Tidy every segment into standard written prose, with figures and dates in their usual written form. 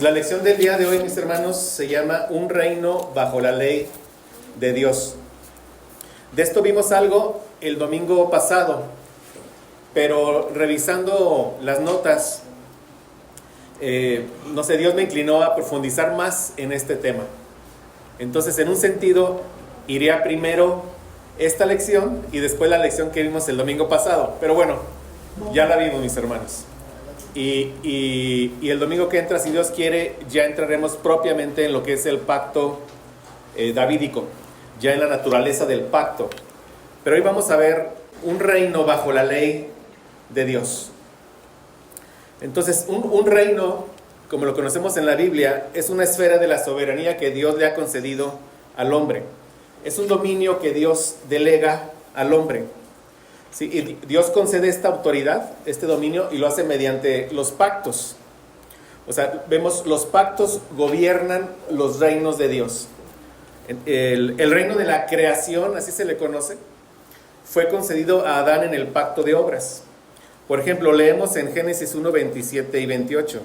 La lección del día de hoy, mis hermanos, se llama Un reino bajo la ley de Dios. De esto vimos algo el domingo pasado, pero revisando las notas, Dios me inclinó a profundizar más en este tema. Entonces, en un sentido, iría primero esta lección y después la lección que vimos el domingo pasado. Pero bueno, ya la vimos, mis hermanos. Y el domingo que entra, si Dios quiere, ya entraremos propiamente en lo que es el pacto davídico, ya en la naturaleza del pacto. Pero hoy vamos a ver un reino bajo la ley de Dios. Entonces, un reino, como lo conocemos en la Biblia, es una esfera de la soberanía que Dios le ha concedido al hombre. Es un dominio que Dios delega al hombre. Sí, y Dios concede esta autoridad, este dominio, y lo hace mediante los pactos. O sea, vemos, los pactos gobiernan los reinos de Dios. El reino de la creación, así se le conoce, fue concedido a Adán en el pacto de obras. Por ejemplo, leemos en Génesis 1, 27 y 28.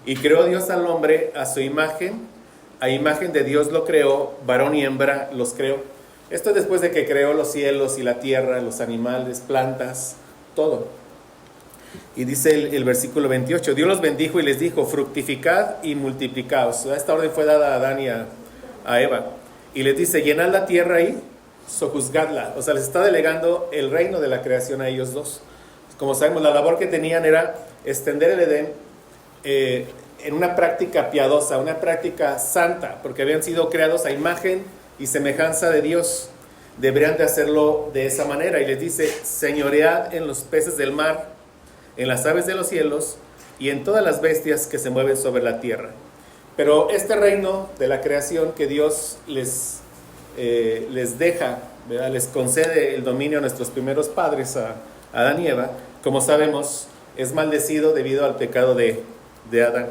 Y creó Dios al hombre a su imagen, a imagen de Dios lo creó, varón y hembra los creó. Esto es después de que creó los cielos y la tierra, los animales, plantas, todo. Y dice el versículo 28, Dios los bendijo y les dijo, fructificad y multiplicaos. Esta orden fue dada a Adán y a Eva. Y les dice, llenad la tierra y sojuzgadla. O sea, les está delegando el reino de la creación a ellos dos. Como sabemos, la labor que tenían era extender el Edén en una práctica piadosa, una práctica santa, porque habían sido creados a imagen y semejanza de Dios. Deberían de hacerlo de esa manera. Y les dice, señoread en los peces del mar, en las aves de los cielos y en todas las bestias que se mueven sobre la tierra. Pero este reino de la creación que Dios les deja, ¿verdad? Les concede el dominio a nuestros primeros padres, a Adán y Eva, como sabemos, es maldecido debido al pecado de Adán.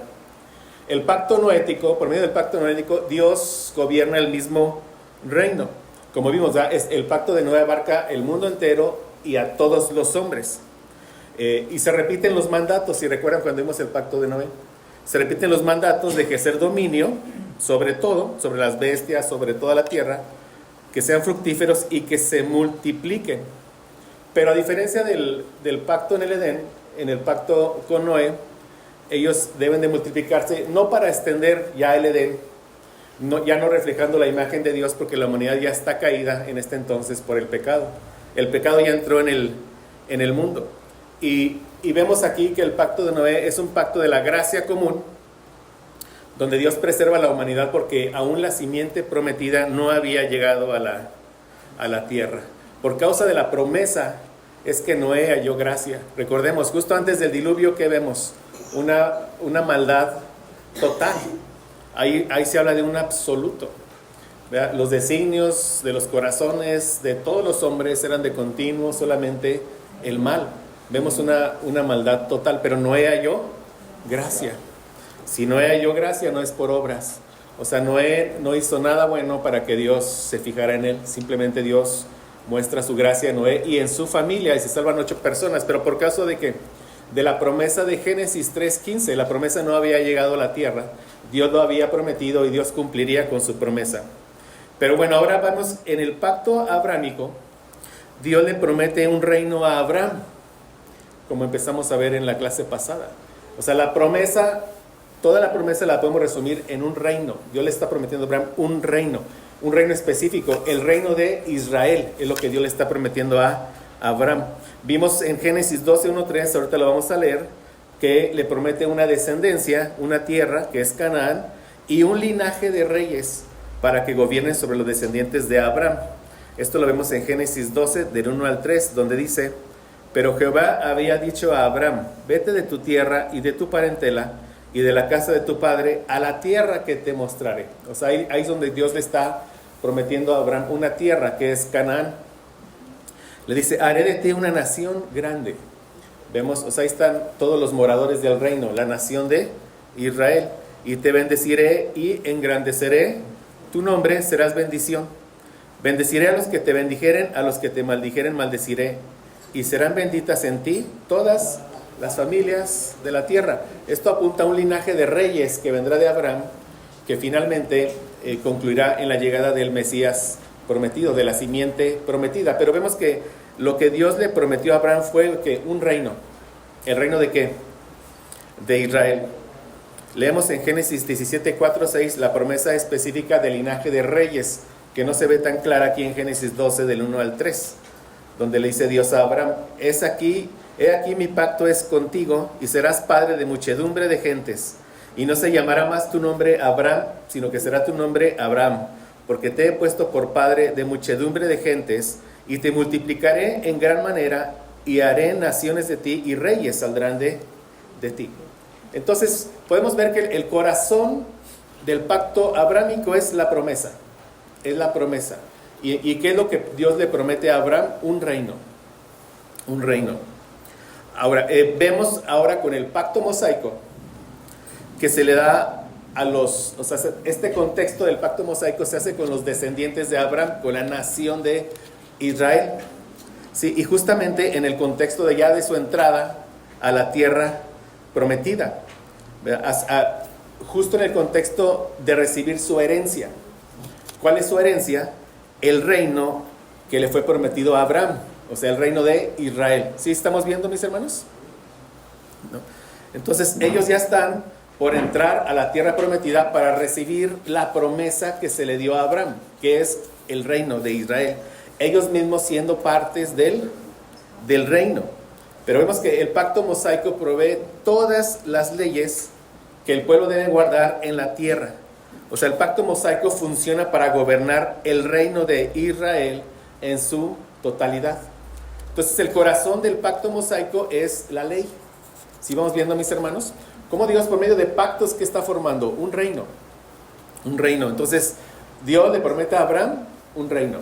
El pacto noético, por medio del pacto noético, Dios gobierna el mismo reino. Como vimos, el pacto de Noé abarca el mundo entero y a todos los hombres. Y se repiten los mandatos, si recuerdan cuando vimos el pacto de Noé. Se repiten los mandatos de ejercer dominio sobre todo, sobre las bestias, sobre toda la tierra, que sean fructíferos y que se multipliquen. Pero a diferencia del pacto en el Edén, en el pacto con Noé, ellos deben de multiplicarse, no para extender ya el Edén, ya no reflejando la imagen de Dios, porque la humanidad ya está caída en este entonces por el pecado. El pecado ya entró en el mundo. Y vemos aquí que el pacto de Noé es un pacto de la gracia común, donde Dios preserva a la humanidad porque aún la simiente prometida no había llegado a la tierra. Por causa de la promesa es que Noé halló gracia. Recordemos, justo antes del diluvio, ¿qué vemos? Una maldad total. Ahí se habla de un absoluto. ¿Verdad? Los designios de los corazones de todos los hombres eran de continuo solamente el mal. Vemos una maldad total, pero Noé halló gracia. Si Noé halló gracia, no es por obras. O sea, Noé no hizo nada bueno para que Dios se fijara en él. Simplemente Dios muestra su gracia en Noé y en su familia, y se salvan 8 personas. Pero por causa de que de la promesa de Génesis 3:15, la promesa no había llegado a la tierra. Dios lo había prometido y Dios cumpliría con su promesa. Pero bueno, ahora vamos en el pacto abrámico. Dios le promete un reino a Abraham, como empezamos a ver en la clase pasada. O sea, la promesa, toda la promesa la podemos resumir en un reino. Dios le está prometiendo a Abraham un reino específico, el reino de Israel, es lo que Dios le está prometiendo a Abraham. Vimos en Génesis 12:1-3, ahorita lo vamos a leer, que le promete una descendencia, una tierra que es Canaán, y un linaje de reyes para que gobiernen sobre los descendientes de Abraham. Esto lo vemos en Génesis 12, del 1-3, donde dice, pero Jehová había dicho a Abraham, vete de tu tierra y de tu parentela y de la casa de tu padre a la tierra que te mostraré. O sea, ahí es donde Dios le está prometiendo a Abraham una tierra que es Canaán. Le dice, haré de ti una nación grande. Vemos, o sea, ahí están todos los moradores del reino, la nación de Israel. Y te bendeciré y engrandeceré tu nombre, serás bendición. Bendeciré a los que te bendijeren, a los que te maldijeren maldeciré. Y serán benditas en ti todas las familias de la tierra. Esto apunta a un linaje de reyes que vendrá de Abraham, que finalmente concluirá en la llegada del Mesías prometido, de la simiente prometida. Pero vemos que lo que Dios le prometió a Abraham fue que un reino. ¿El reino de qué? De Israel. Leemos en Génesis 17, 4, 6 la promesa específica del linaje de reyes, que no se ve tan clara aquí en Génesis 12, del 1 al 3, donde le dice Dios a Abraham: he aquí mi pacto es contigo, y serás padre de muchedumbre de gentes, y no se llamará más tu nombre Abraham, sino que será tu nombre Abraham, porque te he puesto por padre de muchedumbre de gentes, y te multiplicaré en gran manera, y haré naciones de ti, y reyes saldrán de ti. Entonces podemos ver que el corazón del pacto abrámico es la promesa. Es la promesa. ¿Y qué es lo que Dios le promete a Abraham? Un reino. Un reino. Ahora, vemos ahora con el pacto mosaico que se le da a los... O sea, este contexto del pacto mosaico se hace con los descendientes de Abraham, con la nación de Israel. Sí, y justamente en el contexto de ya de su entrada a la tierra prometida. Justo en el contexto de recibir su herencia. ¿Cuál es su herencia? El reino que le fue prometido a Abraham, o sea, el reino de Israel. ¿Sí estamos viendo, mis hermanos? ¿No? Entonces, ellos ya están por entrar a la tierra prometida para recibir la promesa que se le dio a Abraham, que es el reino de Israel. Ellos mismos siendo partes del reino. Pero vemos que el pacto mosaico provee todas las leyes que el pueblo debe guardar en la tierra. O sea, el pacto mosaico funciona para gobernar el reino de Israel en su totalidad. Entonces, el corazón del pacto mosaico es la ley. ¿Sí vamos viendo, mis hermanos? Cómo Dios, por medio de pactos, ¿qué está formando? Un reino. Un reino. Entonces, Dios le promete a Abraham un reino.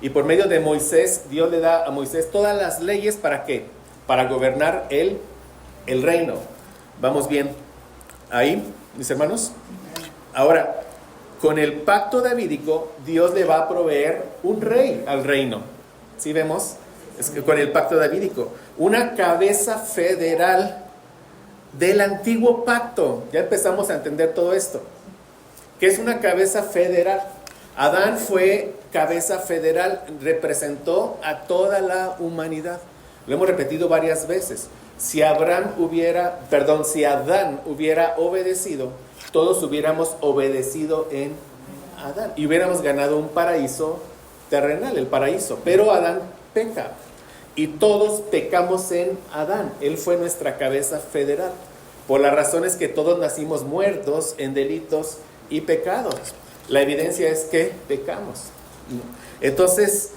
Y por medio de Moisés, Dios le da a Moisés todas las leyes, ¿para qué? Para gobernar el reino. ¿Vamos bien ahí, mis hermanos? Ahora, con el pacto davídico, Dios le va a proveer un rey al reino. ¿Sí vemos? Es que con el pacto davídico, una cabeza federal del antiguo pacto. Ya empezamos a entender todo esto. ¿Qué es una cabeza federal? Adán fue cabeza federal, representó a toda la humanidad. Lo hemos repetido varias veces. Si Adán hubiera obedecido, todos hubiéramos obedecido en Adán y hubiéramos ganado un paraíso terrenal, el paraíso. Pero Adán peca y todos pecamos en Adán. Él fue nuestra cabeza federal, por las razones que todos nacimos muertos en delitos y pecados. La evidencia es que pecamos. Entonces,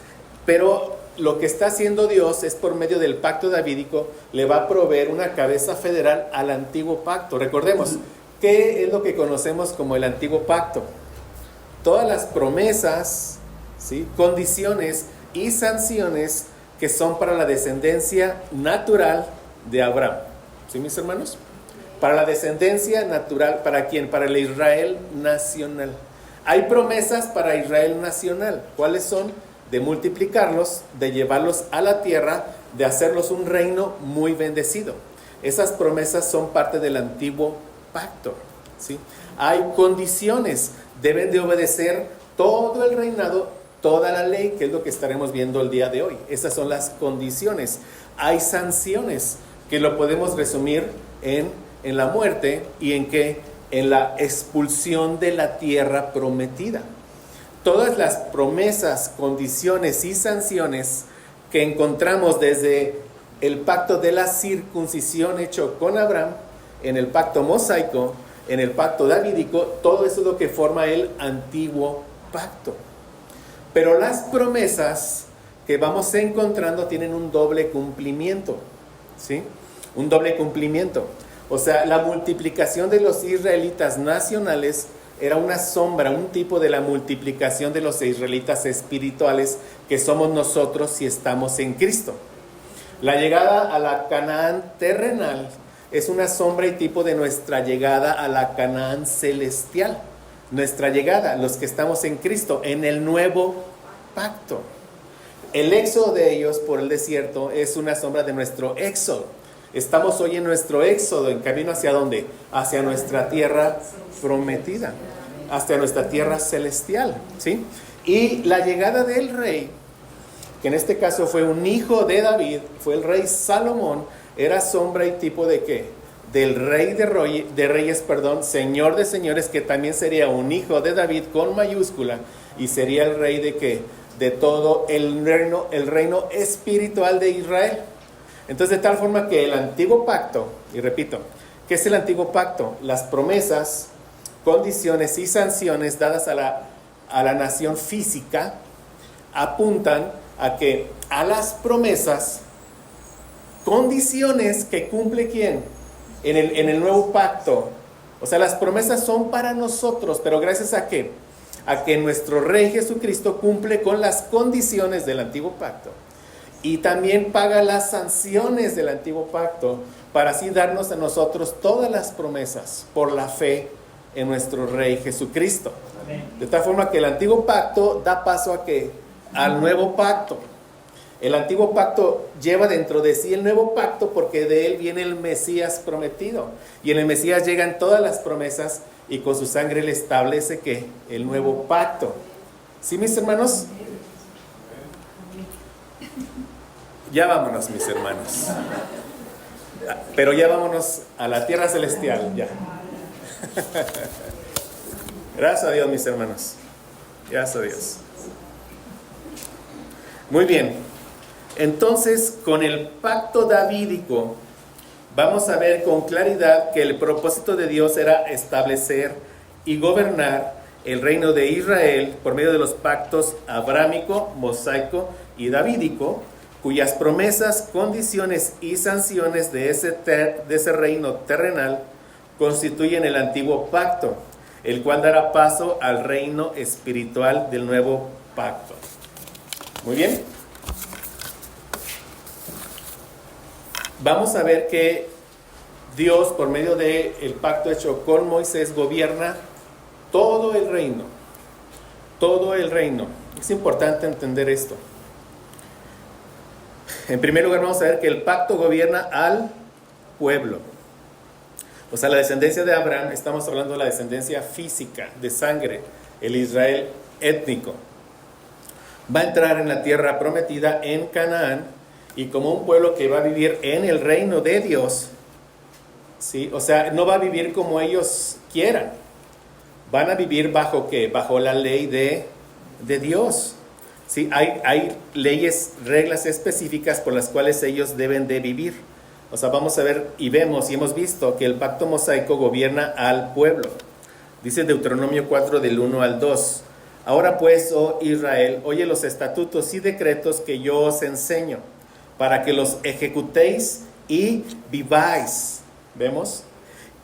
pero lo que está haciendo Dios es por medio del pacto davídico, le va a proveer una cabeza federal al antiguo pacto. Recordemos, ¿qué es lo que conocemos como el antiguo pacto? Todas las promesas, ¿sí?, condiciones y sanciones que son para la descendencia natural de Abraham. ¿Sí, mis hermanos? Para la descendencia natural, ¿para quién? Para el Israel nacional. Hay promesas para Israel nacional. ¿Cuáles son? De multiplicarlos, de llevarlos a la tierra, de hacerlos un reino muy bendecido. Esas promesas son parte del antiguo pacto, ¿sí? Hay condiciones, deben de obedecer todo el reinado, toda la ley, que es lo que estaremos viendo el día de hoy. Esas son las condiciones. Hay sanciones, que lo podemos resumir en la muerte y en la expulsión de la tierra prometida. Todas las promesas, condiciones y sanciones que encontramos desde el pacto de la circuncisión hecho con Abraham, en el pacto mosaico, en el pacto davídico, todo eso es lo que forma el antiguo pacto. Pero las promesas que vamos encontrando tienen un doble cumplimiento, ¿sí? Un doble cumplimiento. O sea, la multiplicación de los israelitas nacionales era una sombra, un tipo de la multiplicación de los israelitas espirituales que somos nosotros si estamos en Cristo. La llegada a la Canaán terrenal es una sombra y tipo de nuestra llegada a la Canaán celestial. Nuestra llegada, los que estamos en Cristo, en el nuevo pacto. El éxodo de ellos por el desierto es una sombra de nuestro éxodo. Estamos hoy en nuestro éxodo, en camino hacia ¿dónde? Hacia nuestra tierra prometida, hacia nuestra tierra celestial, ¿sí? Y la llegada del rey, que en este caso fue un hijo de David, fue el rey Salomón, era sombra y tipo de ¿qué? Del rey de reyes, señor de señores, que también sería un hijo de David con mayúscula, y sería el rey de ¿qué? De todo el reino espiritual de Israel. Entonces, de tal forma que el antiguo pacto, y repito, ¿qué es el antiguo pacto? Las promesas, condiciones y sanciones dadas a la nación física apuntan a que a las promesas, condiciones que cumple ¿quién? En el nuevo pacto. O sea, las promesas son para nosotros, pero gracias a ¿qué? A que nuestro Rey Jesucristo cumple con las condiciones del antiguo pacto. Y también paga las sanciones del antiguo pacto para así darnos a nosotros todas las promesas por la fe en nuestro Rey Jesucristo. Amén. De tal forma que el antiguo pacto da paso a ¿qué? Al nuevo pacto. El antiguo pacto lleva dentro de sí el nuevo pacto porque de él viene el Mesías prometido. Y en el Mesías llegan todas las promesas y con su sangre él establece ¿qué? El nuevo pacto. ¿Sí, mis hermanos? Ya vámonos, mis hermanos. Pero ya vámonos a la tierra celestial, ya. Gracias a Dios, mis hermanos. Gracias a Dios. Muy bien. Entonces, con el pacto davídico, vamos a ver con claridad que el propósito de Dios era establecer y gobernar el reino de Israel por medio de los pactos abrámico, mosaico y davídico, cuyas promesas, condiciones y sanciones de ese reino terrenal constituyen el antiguo pacto, el cual dará paso al reino espiritual del nuevo pacto. Muy bien. Vamos a ver que Dios, por medio del pacto hecho con Moisés, gobierna todo el reino. Todo el reino. Es importante entender esto. En primer lugar, vamos a ver que el pacto gobierna al pueblo. O sea, la descendencia de Abraham, estamos hablando de la descendencia física, de sangre, el Israel étnico. Va a entrar en la tierra prometida en Canaán y como un pueblo que va a vivir en el reino de Dios, ¿sí? O sea, no va a vivir como ellos quieran. Van a vivir bajo ¿qué? Bajo la ley de Dios. ¿Sí? Hay leyes, reglas específicas por las cuales ellos deben de vivir. O sea, vamos a ver y vemos y hemos visto que el pacto mosaico gobierna al pueblo. Dice Deuteronomio 4 del 1 al 2. Ahora pues, oh Israel, oye los estatutos y decretos que yo os enseño, para que los ejecutéis y viváis. ¿Vemos?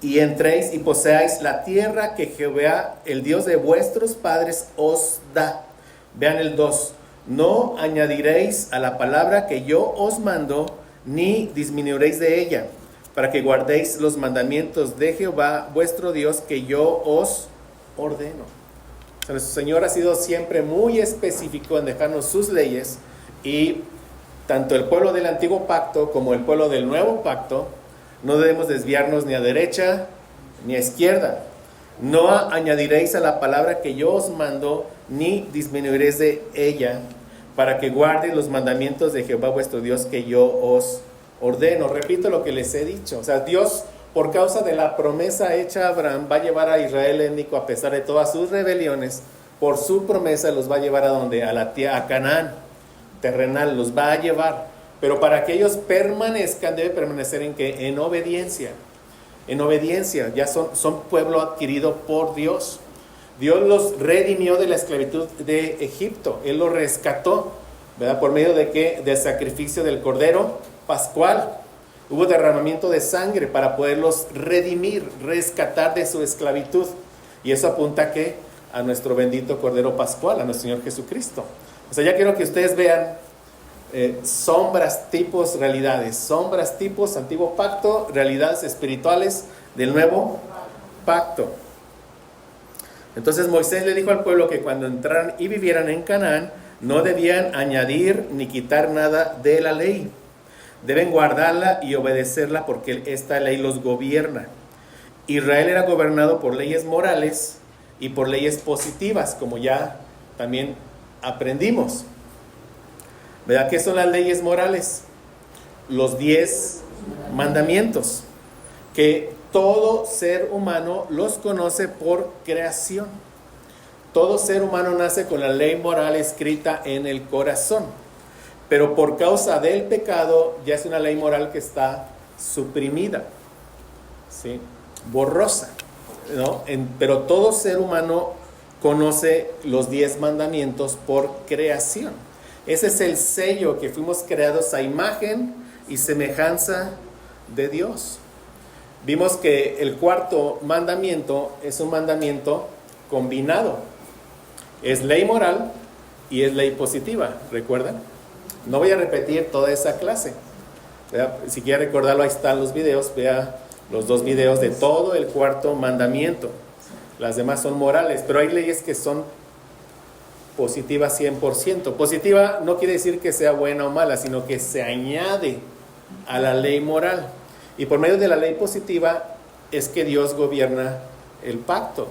Y entréis y poseáis la tierra que Jehová, el Dios de vuestros padres, os da. Vean el 2. No añadiréis a la palabra que yo os mando, ni disminuiréis de ella, para que guardéis los mandamientos de Jehová, vuestro Dios, que yo os ordeno. O sea, nuestro Señor ha sido siempre muy específico en dejarnos sus leyes, y tanto el pueblo del antiguo pacto como el pueblo del nuevo pacto, no debemos desviarnos ni a derecha ni a izquierda. No añadiréis a la palabra que yo os mando, ni disminuiréis de ella, para que guarden los mandamientos de Jehová vuestro Dios que yo os ordeno. Repito lo que les he dicho. O sea, Dios, por causa de la promesa hecha a Abraham, va a llevar a Israel étnico, a pesar de todas sus rebeliones, por su promesa los va a llevar a donde, a Canaán terrenal, los va a llevar. Pero para que ellos permanezcan, debe permanecer en ¿qué? En obediencia. En obediencia, ya son pueblo adquirido por Dios. Dios los redimió de la esclavitud de Egipto. Él los rescató, ¿verdad? ¿Por medio de qué? Del sacrificio del Cordero Pascual. Hubo derramamiento de sangre para poderlos redimir, rescatar de su esclavitud. Y eso apunta ¿a qué? A nuestro bendito Cordero Pascual, a nuestro Señor Jesucristo. O sea, ya quiero que ustedes vean sombras, tipos, realidades. Sombras, tipos, antiguo pacto, realidades espirituales del nuevo pacto. Entonces Moisés le dijo al pueblo que cuando entraran y vivieran en Canaán, no debían añadir ni quitar nada de la ley. Deben guardarla y obedecerla porque esta ley los gobierna. Israel era gobernado por leyes morales y por leyes positivas, como ya también aprendimos. ¿Verdad? ¿Qué son las leyes morales? Los 10 mandamientos, que todo ser humano los conoce por creación. Todo ser humano nace con la ley moral escrita en el corazón, pero por causa del pecado ya es una ley moral que está suprimida, ¿sí? Borrosa, ¿no? Pero todo ser humano conoce los 10 mandamientos por creación. Ese es el sello, que fuimos creados a imagen y semejanza de Dios. Vimos que el cuarto mandamiento es un mandamiento combinado. Es ley moral y es ley positiva, ¿recuerdan? No voy a repetir toda esa clase. ¿Vea? Si quiere recordarlo, ahí están los videos. Vea los 2 videos de todo el cuarto mandamiento. Las demás son morales, pero hay leyes que son positivas 100%. Positiva no quiere decir que sea buena o mala, sino que se añade a la ley moral. Y por medio de la ley positiva es que Dios gobierna el pacto.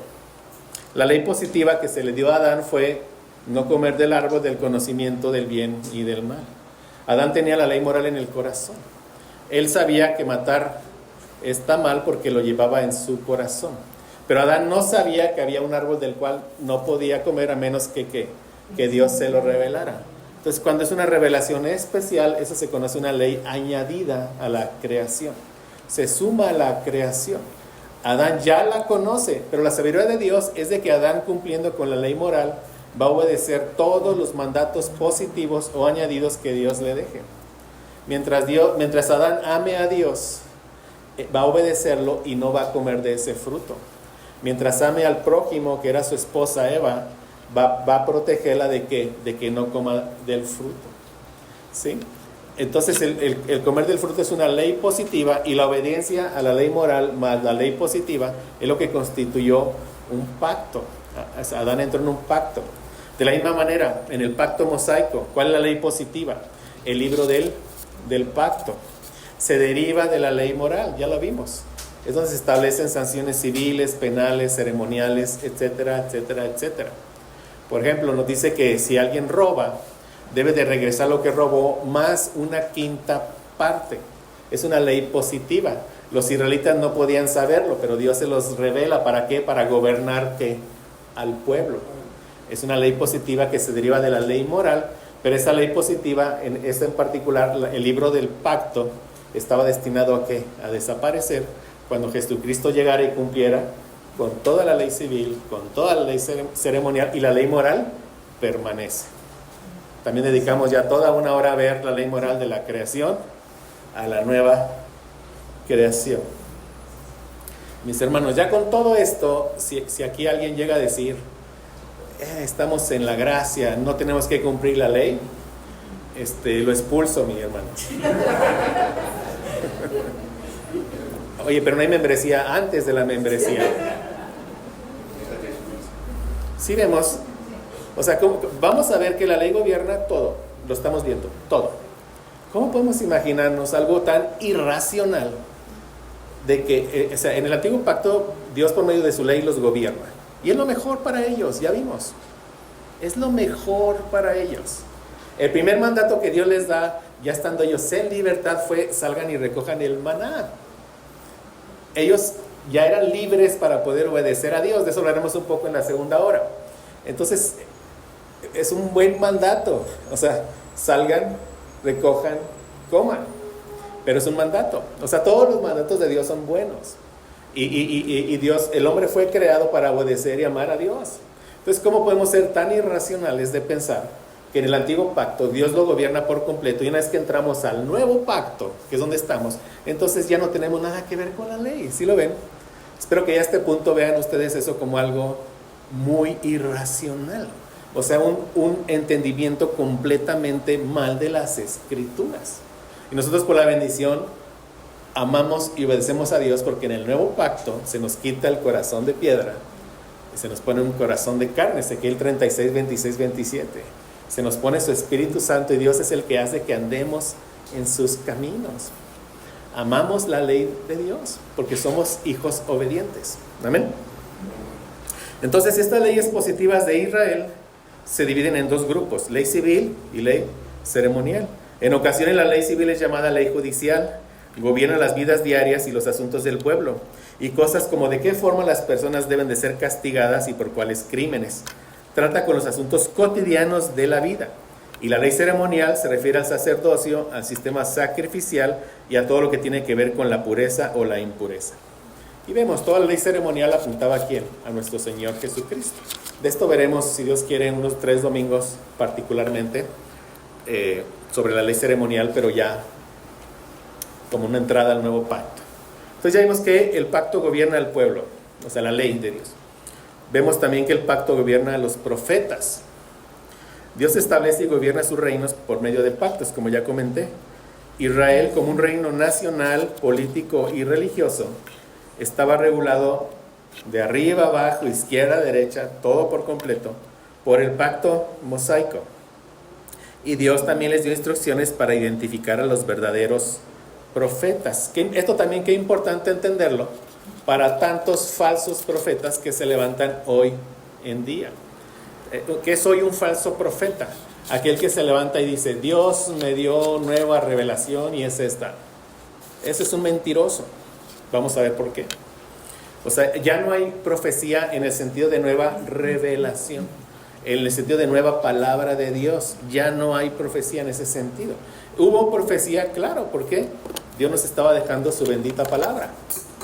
La ley positiva que se le dio a Adán fue no comer del árbol del conocimiento del bien y del mal. Adán tenía la ley moral en el corazón. Él sabía que matar está mal porque lo llevaba en su corazón. Pero Adán no sabía que había un árbol del cual no podía comer a menos que Dios se lo revelara. Entonces, cuando es una revelación especial, eso se conoce una ley añadida a la creación. Se suma a la creación. Adán ya la conoce, pero la sabiduría de Dios es de que Adán, cumpliendo con la ley moral, va a obedecer todos los mandatos positivos o añadidos que Dios le deje. Mientras Adán ame a Dios, va a obedecerlo y no va a comer de ese fruto. Mientras ame al prójimo, que era su esposa Eva, va a protegerla de que no coma del fruto. ¿Sí? Entonces el comer del fruto es una ley positiva, y la obediencia a la ley moral más la ley positiva es lo que constituyó un pacto. Adán entró en un pacto. De la misma manera, en el pacto mosaico, ¿cuál es la ley positiva? El libro del pacto. Se deriva de la ley moral, ya lo vimos. Es donde se establecen sanciones civiles, penales, ceremoniales, etcétera, etcétera, etcétera. Por ejemplo, nos dice que si alguien roba, debe de regresar lo que robó más una quinta parte. Es una ley positiva. Los israelitas no podían saberlo, pero Dios se los revela. ¿Para qué? Para gobernar ¿qué? Al pueblo. Es una ley positiva que se deriva de la ley moral, pero esa ley positiva, esta en particular, el libro del pacto, estaba destinado ¿a qué? A desaparecer cuando Jesucristo llegara y cumpliera con toda la ley civil, con toda la ley ceremonial, y la ley moral permanece. También dedicamos ya toda una hora a ver la ley moral de la creación a la nueva creación. Mis hermanos, ya con todo esto, si aquí alguien llega a decir, estamos en la gracia, no tenemos que cumplir la ley, lo expulso, mi hermano. Oye, pero no hay membresía antes de la membresía. Sí vemos, o sea, vamos a ver que la ley gobierna todo, lo estamos viendo, todo. ¿Cómo podemos imaginarnos algo tan irracional de que, o sea, en el antiguo pacto, Dios por medio de su ley los gobierna? Y es lo mejor para ellos, ya vimos. Es lo mejor para ellos. El primer mandato que Dios les da, ya estando ellos en libertad, fue salgan y recojan el maná. Ellos ya eran libres para poder obedecer a Dios. De eso hablaremos un poco en la segunda hora. Entonces, es un buen mandato. O sea, salgan, recojan, coman. Pero es un mandato. O sea, todos los mandatos de Dios son buenos. Y Dios, el hombre fue creado para obedecer y amar a Dios. Entonces, ¿cómo podemos ser tan irracionales de pensar que en el antiguo pacto Dios lo gobierna por completo, y una vez que entramos al nuevo pacto, que es donde estamos, entonces ya no tenemos nada que ver con la ley? ¿Sí lo ven? Espero que ya a este punto vean ustedes eso como algo muy irracional. O sea, un entendimiento completamente mal de las Escrituras. Y nosotros, por la bendición, amamos y obedecemos a Dios, porque en el nuevo pacto se nos quita el corazón de piedra y se nos pone un corazón de carne. Ezequiel 36, 26, 27. Se nos pone su Espíritu Santo, y Dios es el que hace que andemos en sus caminos. Amamos la ley de Dios porque somos hijos obedientes. Amén. Entonces, estas leyes positivas de Israel se dividen en dos grupos: ley civil y ley ceremonial. En ocasiones la ley civil es llamada ley judicial, gobierna las vidas diarias y los asuntos del pueblo, y cosas como de qué forma las personas deben de ser castigadas y por cuáles crímenes. Trata con los asuntos cotidianos de la vida. Y la ley ceremonial se refiere al sacerdocio, al sistema sacrificial y a todo lo que tiene que ver con la pureza o la impureza. Y vemos, toda la ley ceremonial apuntaba ¿a quién? A nuestro Señor Jesucristo. De esto veremos, si Dios quiere, en unos 3 domingos particularmente, sobre la ley ceremonial, pero ya como una entrada al nuevo pacto. Entonces ya vimos que el pacto gobierna al pueblo, o sea, la ley de Dios. Vemos también que el pacto gobierna a los profetas. Dios establece y gobierna sus reinos por medio de pactos, como ya comenté. Israel, como un reino nacional, político y religioso, estaba regulado de arriba, abajo, izquierda, derecha, todo por completo, por el pacto mosaico. Y Dios también les dio instrucciones para identificar a los verdaderos profetas. Esto también qué importante entenderlo para tantos falsos profetas que se levantan hoy en día. ¿Qué soy un falso profeta? Aquel que se levanta y dice, Dios me dio nueva revelación y es esta. Ese es un mentiroso. Vamos a ver por qué. O sea, ya no hay profecía en el sentido de nueva revelación, en el sentido de nueva palabra de Dios. Ya no hay profecía en ese sentido. Hubo profecía, claro, ¿por qué? Dios nos estaba dejando su bendita palabra.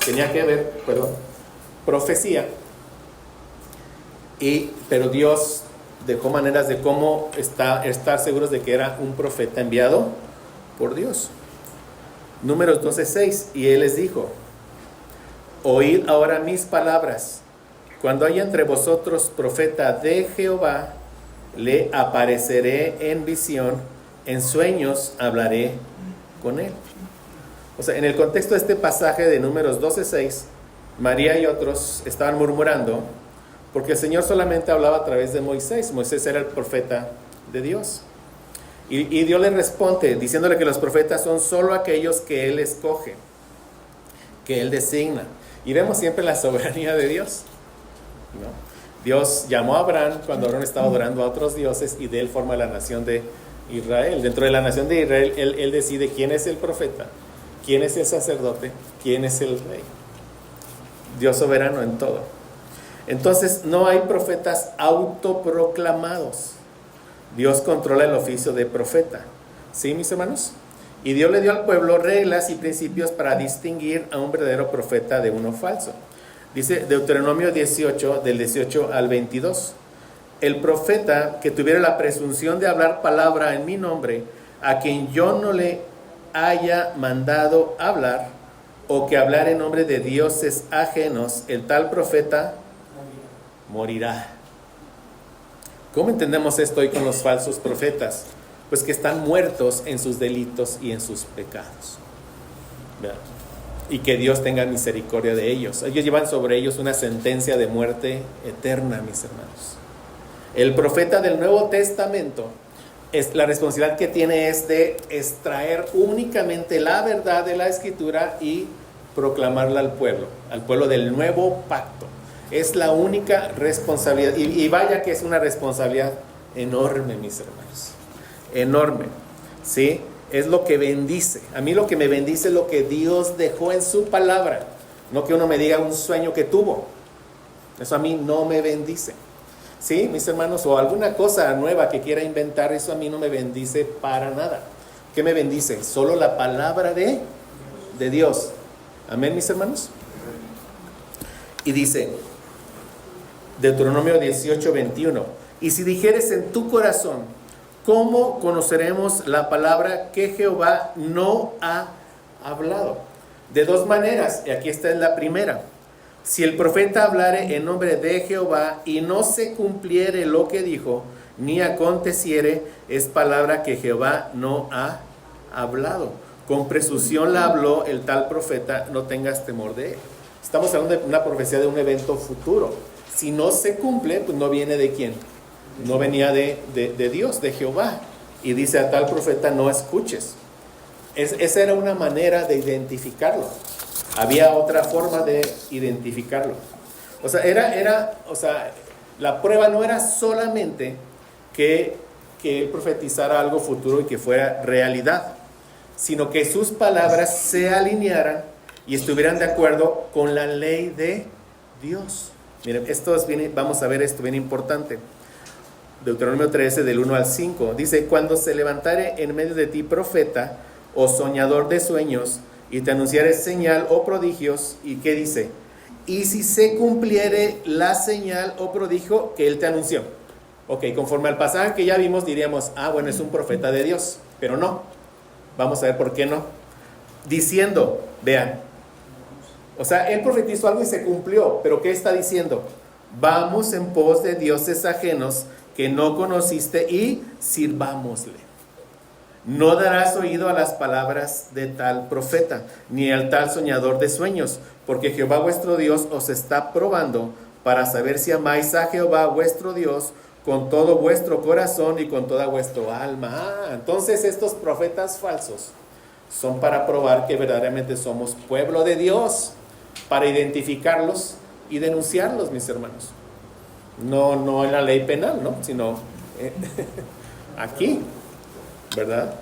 Tenía que ver, profecía. Pero Dios dejó maneras de cómo estar seguros de que era un profeta enviado por Dios. Números 12:6, y Él les dijo, oíd ahora mis palabras. Cuando haya entre vosotros profeta de Jehová, le apareceré en visión, en sueños hablaré con él. O sea, en el contexto de este pasaje de Números 12:6, María y otros estaban murmurando porque el Señor solamente hablaba a través de Moisés. Moisés era el profeta de Dios. Y Dios le responde diciéndole que los profetas son solo aquellos que Él escoge, que Él designa. Y vemos siempre la soberanía de Dios, ¿no? Dios llamó a Abraham cuando Abraham estaba adorando a otros dioses y de él forma la nación de Israel. Dentro de la nación de Israel, él decide quién es el profeta, quién es el sacerdote, quién es el rey. Dios soberano en todo. Entonces no hay profetas autoproclamados. Dios controla el oficio de profeta. ¿Sí, mis hermanos? Y Dios le dio al pueblo reglas y principios para distinguir a un verdadero profeta de uno falso. Dice Deuteronomio 18, del 18 al 22. El profeta que tuviera la presunción de hablar palabra en mi nombre, a quien yo no le haya mandado hablar, o que hablar en nombre de dioses ajenos, el tal profeta morirá. ¿Cómo entendemos esto hoy con los falsos profetas? Pues que están muertos en sus delitos y en sus pecados. ¿Verdad? Y que Dios tenga misericordia de ellos. Ellos llevan sobre ellos una sentencia de muerte eterna, mis hermanos. El profeta del Nuevo Testamento, la responsabilidad que tiene es de extraer únicamente la verdad de la Escritura y proclamarla al pueblo del nuevo pacto. Es la única responsabilidad. Y vaya que es una responsabilidad enorme, mis hermanos. Enorme, ¿sí? Es lo que bendice. A mí lo que me bendice es lo que Dios dejó en su palabra. No que uno me diga un sueño que tuvo. Eso a mí no me bendice. ¿Sí, mis hermanos? O alguna cosa nueva que quiera inventar, eso a mí no me bendice para nada. ¿Qué me bendice? Solo la palabra de Dios. Amén, mis hermanos. Y dice Deuteronomio 18:21, y si dijeres en tu corazón, ¿cómo conoceremos la palabra que Jehová no ha hablado? De dos maneras, y aquí está la primera. Si el profeta hablare en nombre de Jehová y no se cumpliere lo que dijo, ni aconteciere, es palabra que Jehová no ha hablado. Con presunción la habló el tal profeta, no tengas temor de él. Estamos hablando de una profecía de un evento futuro. Si no se cumple, pues no viene de quién. No venía de Dios, de Jehová. Y dice a tal profeta, no escuches. Esa era una manera de identificarlo. Había otra forma de identificarlo. O sea, la prueba no era solamente que él profetizara algo futuro y que fuera realidad, sino que sus palabras se alinearan y estuvieran de acuerdo con la ley de Dios. Miren, vamos a ver esto bien importante. Deuteronomio 13, del 1 al 5. Dice: cuando se levantare en medio de ti profeta o soñador de sueños, y te anunciare señal o prodigios, ¿y qué dice? Y si se cumpliere la señal o prodigio que él te anunció. Ok, conforme al pasaje que ya vimos, diríamos, bueno, es un profeta de Dios, pero no. Vamos a ver por qué no. Diciendo, vean, o sea, él profetizó algo y se cumplió, pero ¿qué está diciendo? Vamos en pos de dioses ajenos que no conociste y sirvámosle. No darás oído a las palabras de tal profeta, ni al tal soñador de sueños, porque Jehová vuestro Dios os está probando para saber si amáis a Jehová vuestro Dios con todo vuestro corazón y con toda vuestra alma. Entonces estos profetas falsos son para probar que verdaderamente somos pueblo de Dios, para identificarlos y denunciarlos, mis hermanos. No en la ley penal, ¿no? Sino aquí, ¿verdad?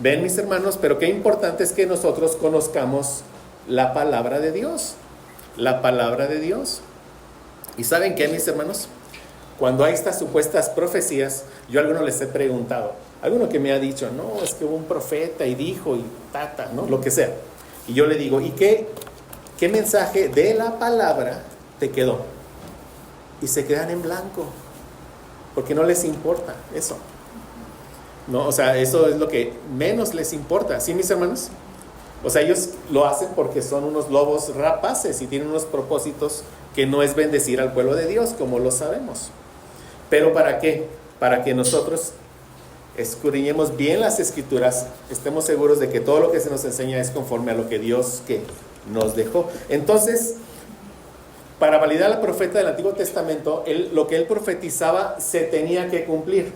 Ven, mis hermanos, pero qué importante es que nosotros conozcamos la palabra de Dios. La palabra de Dios. ¿Y saben qué, mis hermanos? Cuando hay estas supuestas profecías, yo a algunos les he preguntado, alguno que me ha dicho, no, es que hubo un profeta y dijo y ¿no? Lo que sea. Y yo le digo, ¿y qué mensaje de la palabra te quedó? Y se quedan en blanco, porque no les importa eso. No, o sea, eso es lo que menos les importa, ¿sí, mis hermanos? O sea, ellos lo hacen porque son unos lobos rapaces y tienen unos propósitos que no es bendecir al pueblo de Dios, como lo sabemos. ¿Pero para qué? Para que nosotros escudriñemos bien las Escrituras, estemos seguros de que todo lo que se nos enseña es conforme a lo que Dios nos dejó. Entonces, para validar al profeta del Antiguo Testamento, lo que él profetizaba se tenía que cumplir.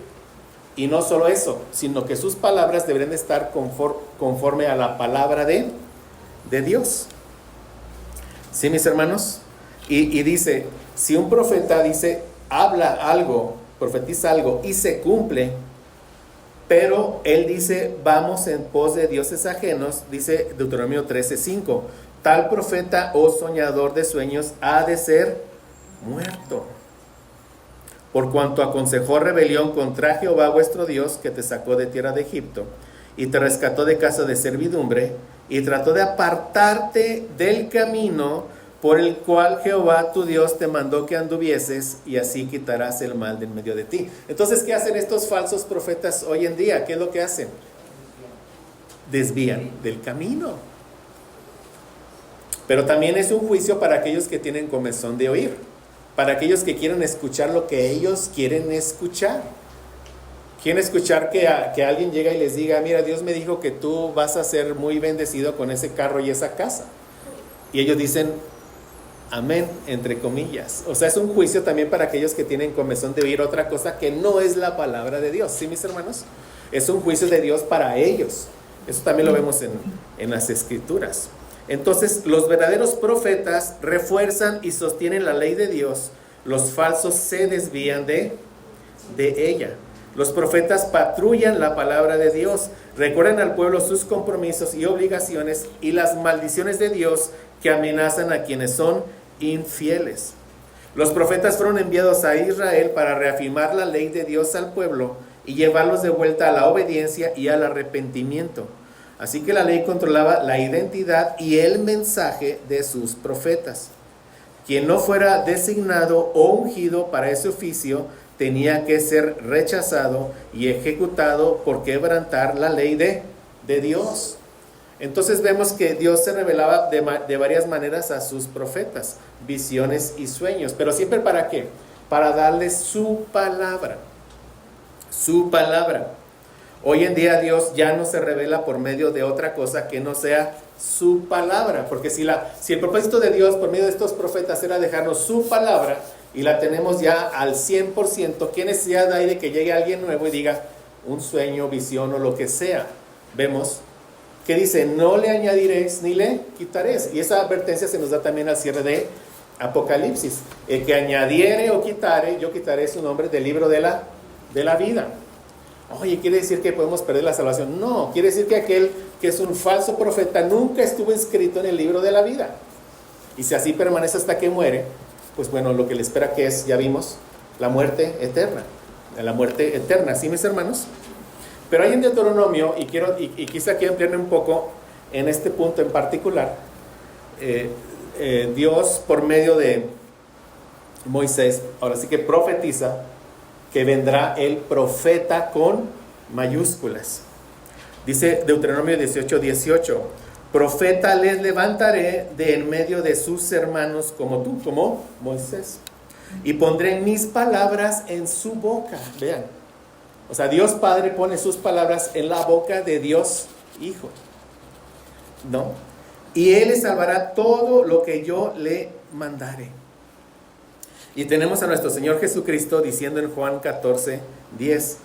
Y no solo eso, sino que sus palabras deberían de estar conforme a la palabra de Dios. ¿Sí, mis hermanos? Y dice, si un profeta habla algo, profetiza algo y se cumple, pero él dice, vamos en pos de dioses ajenos, dice Deuteronomio 13:5, tal profeta o soñador de sueños ha de ser muerto, por cuanto aconsejó rebelión contra Jehová vuestro Dios, que te sacó de tierra de Egipto, y te rescató de casa de servidumbre, y trató de apartarte del camino por el cual Jehová tu Dios te mandó que anduvieses, y así quitarás el mal de en medio de ti. Entonces, ¿qué hacen estos falsos profetas hoy en día? ¿Qué es lo que hacen? Desvían del camino. Pero también es un juicio para aquellos que tienen comezón de oír, para aquellos que quieren escuchar lo que ellos quieren escuchar. Quieren escuchar que alguien llega y les diga, mira, Dios me dijo que tú vas a ser muy bendecido con ese carro y esa casa. Y ellos dicen, amén, entre comillas. O sea, es un juicio también para aquellos que tienen comezón de oír otra cosa que no es la palabra de Dios. ¿Sí, mis hermanos? Es un juicio de Dios para ellos. Eso también lo vemos en las Escrituras. Entonces, los verdaderos profetas refuerzan y sostienen la ley de Dios. Los falsos se desvían de ella. Los profetas patrullan la palabra de Dios, recuerdan al pueblo sus compromisos y obligaciones y las maldiciones de Dios que amenazan a quienes son infieles. Los profetas fueron enviados a Israel para reafirmar la ley de Dios al pueblo y llevarlos de vuelta a la obediencia y al arrepentimiento. Así que la ley controlaba la identidad y el mensaje de sus profetas. Quien no fuera designado o ungido para ese oficio tenía que ser rechazado y ejecutado por quebrantar la ley de Dios. Entonces vemos que Dios se revelaba de varias maneras a sus profetas, visiones y sueños. Pero siempre ¿para qué? Para darles su palabra. Su palabra. Hoy en día Dios ya no se revela por medio de otra cosa que no sea su palabra. Porque si el propósito de Dios por medio de estos profetas era dejarnos su palabra y la tenemos ya al 100%, ¿qué necesidad hay de que llegue alguien nuevo y diga un sueño, visión o lo que sea? Vemos que dice, no le añadiréis ni le quitaréis. Y esa advertencia se nos da también al cierre de Apocalipsis. El que añadiere o quitare, yo quitaré su nombre del libro de la vida. Oye, ¿quiere decir que podemos perder la salvación? No, quiere decir que aquel que es un falso profeta nunca estuvo inscrito en el libro de la vida. Y si así permanece hasta que muere, pues bueno, lo que le espera que es, ya vimos, la muerte eterna. La muerte eterna, ¿sí, mis hermanos? Pero hay en Deuteronomio, y quise aquí ampliarme un poco en este punto en particular, Dios por medio de Moisés, ahora sí que profetiza que vendrá el profeta con mayúsculas. Dice Deuteronomio 18:18, profeta les levantaré de en medio de sus hermanos como tú, como Moisés, y pondré mis palabras en su boca. Vean, o sea, Dios Padre pone sus palabras en la boca de Dios Hijo, ¿no? Y Él les salvará todo lo que yo le mandare. Y tenemos a nuestro Señor Jesucristo diciendo en Juan 14:10,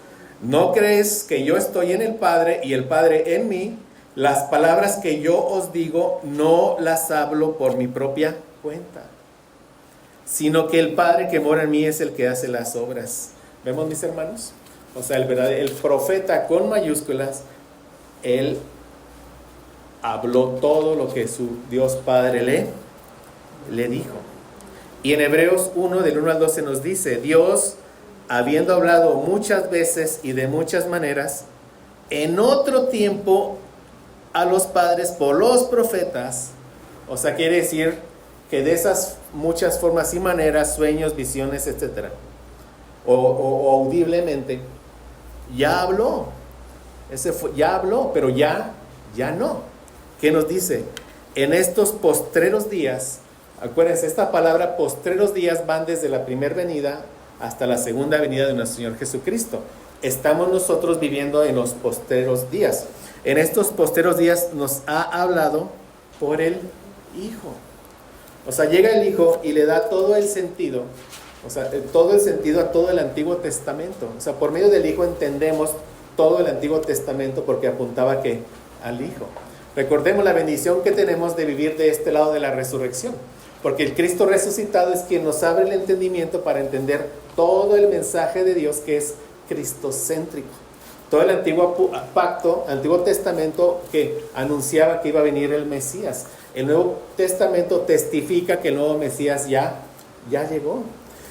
¿no crees que yo estoy en el Padre y el Padre en mí? Las palabras que yo os digo no las hablo por mi propia cuenta, sino que el Padre que mora en mí es el que hace las obras. ¿Vemos, mis hermanos? O sea, el profeta con mayúsculas, él habló todo lo que su Dios Padre le dijo. Y en Hebreos 1, del 1 al 12 nos dice, Dios, habiendo hablado muchas veces y de muchas maneras, en otro tiempo a los padres por los profetas, o sea, quiere decir que de esas muchas formas y maneras, sueños, visiones, etcétera, o audiblemente, ya habló. Ya habló, pero ya no. ¿Qué nos dice? En estos postreros días, acuérdense, esta palabra postreros días van desde la primera venida hasta la segunda venida de nuestro Señor Jesucristo. Estamos nosotros viviendo en los postreros días. En estos postreros días nos ha hablado por el Hijo. O sea, llega el Hijo y le da todo el sentido, o sea, todo el sentido a todo el Antiguo Testamento. O sea, por medio del Hijo entendemos todo el Antiguo Testamento porque apuntaba ¿qué? Al Hijo. Recordemos la bendición que tenemos de vivir de este lado de la resurrección, porque el Cristo resucitado es quien nos abre el entendimiento para entender todo el mensaje de Dios que es cristocéntrico. Todo el antiguo pacto, Antiguo Testamento que anunciaba que iba a venir el Mesías. El Nuevo Testamento testifica que el nuevo Mesías ya llegó.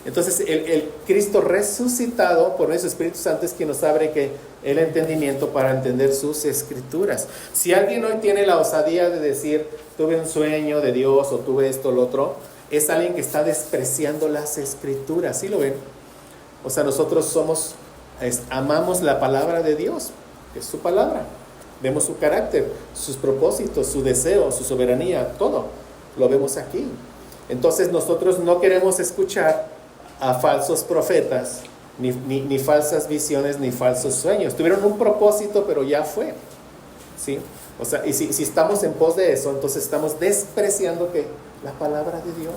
Entonces el Cristo resucitado por nuestro Espíritu Santo es quien nos abre el entendimiento para entender sus escrituras. Si alguien hoy tiene la osadía de decir, tuve un sueño de Dios o tuve esto o lo otro, es alguien que está despreciando las escrituras. ¿Sí lo ven? O sea, nosotros amamos la palabra de Dios, que es su palabra. Vemos su carácter, sus propósitos, su deseo, su soberanía, todo lo vemos aquí. Entonces nosotros no queremos escuchar a falsos profetas, ni falsas visiones, ni falsos sueños. Tuvieron un propósito, pero ya fue, ¿sí? O sea, y si estamos en pos de eso, entonces estamos despreciando ¿qué? La palabra de Dios.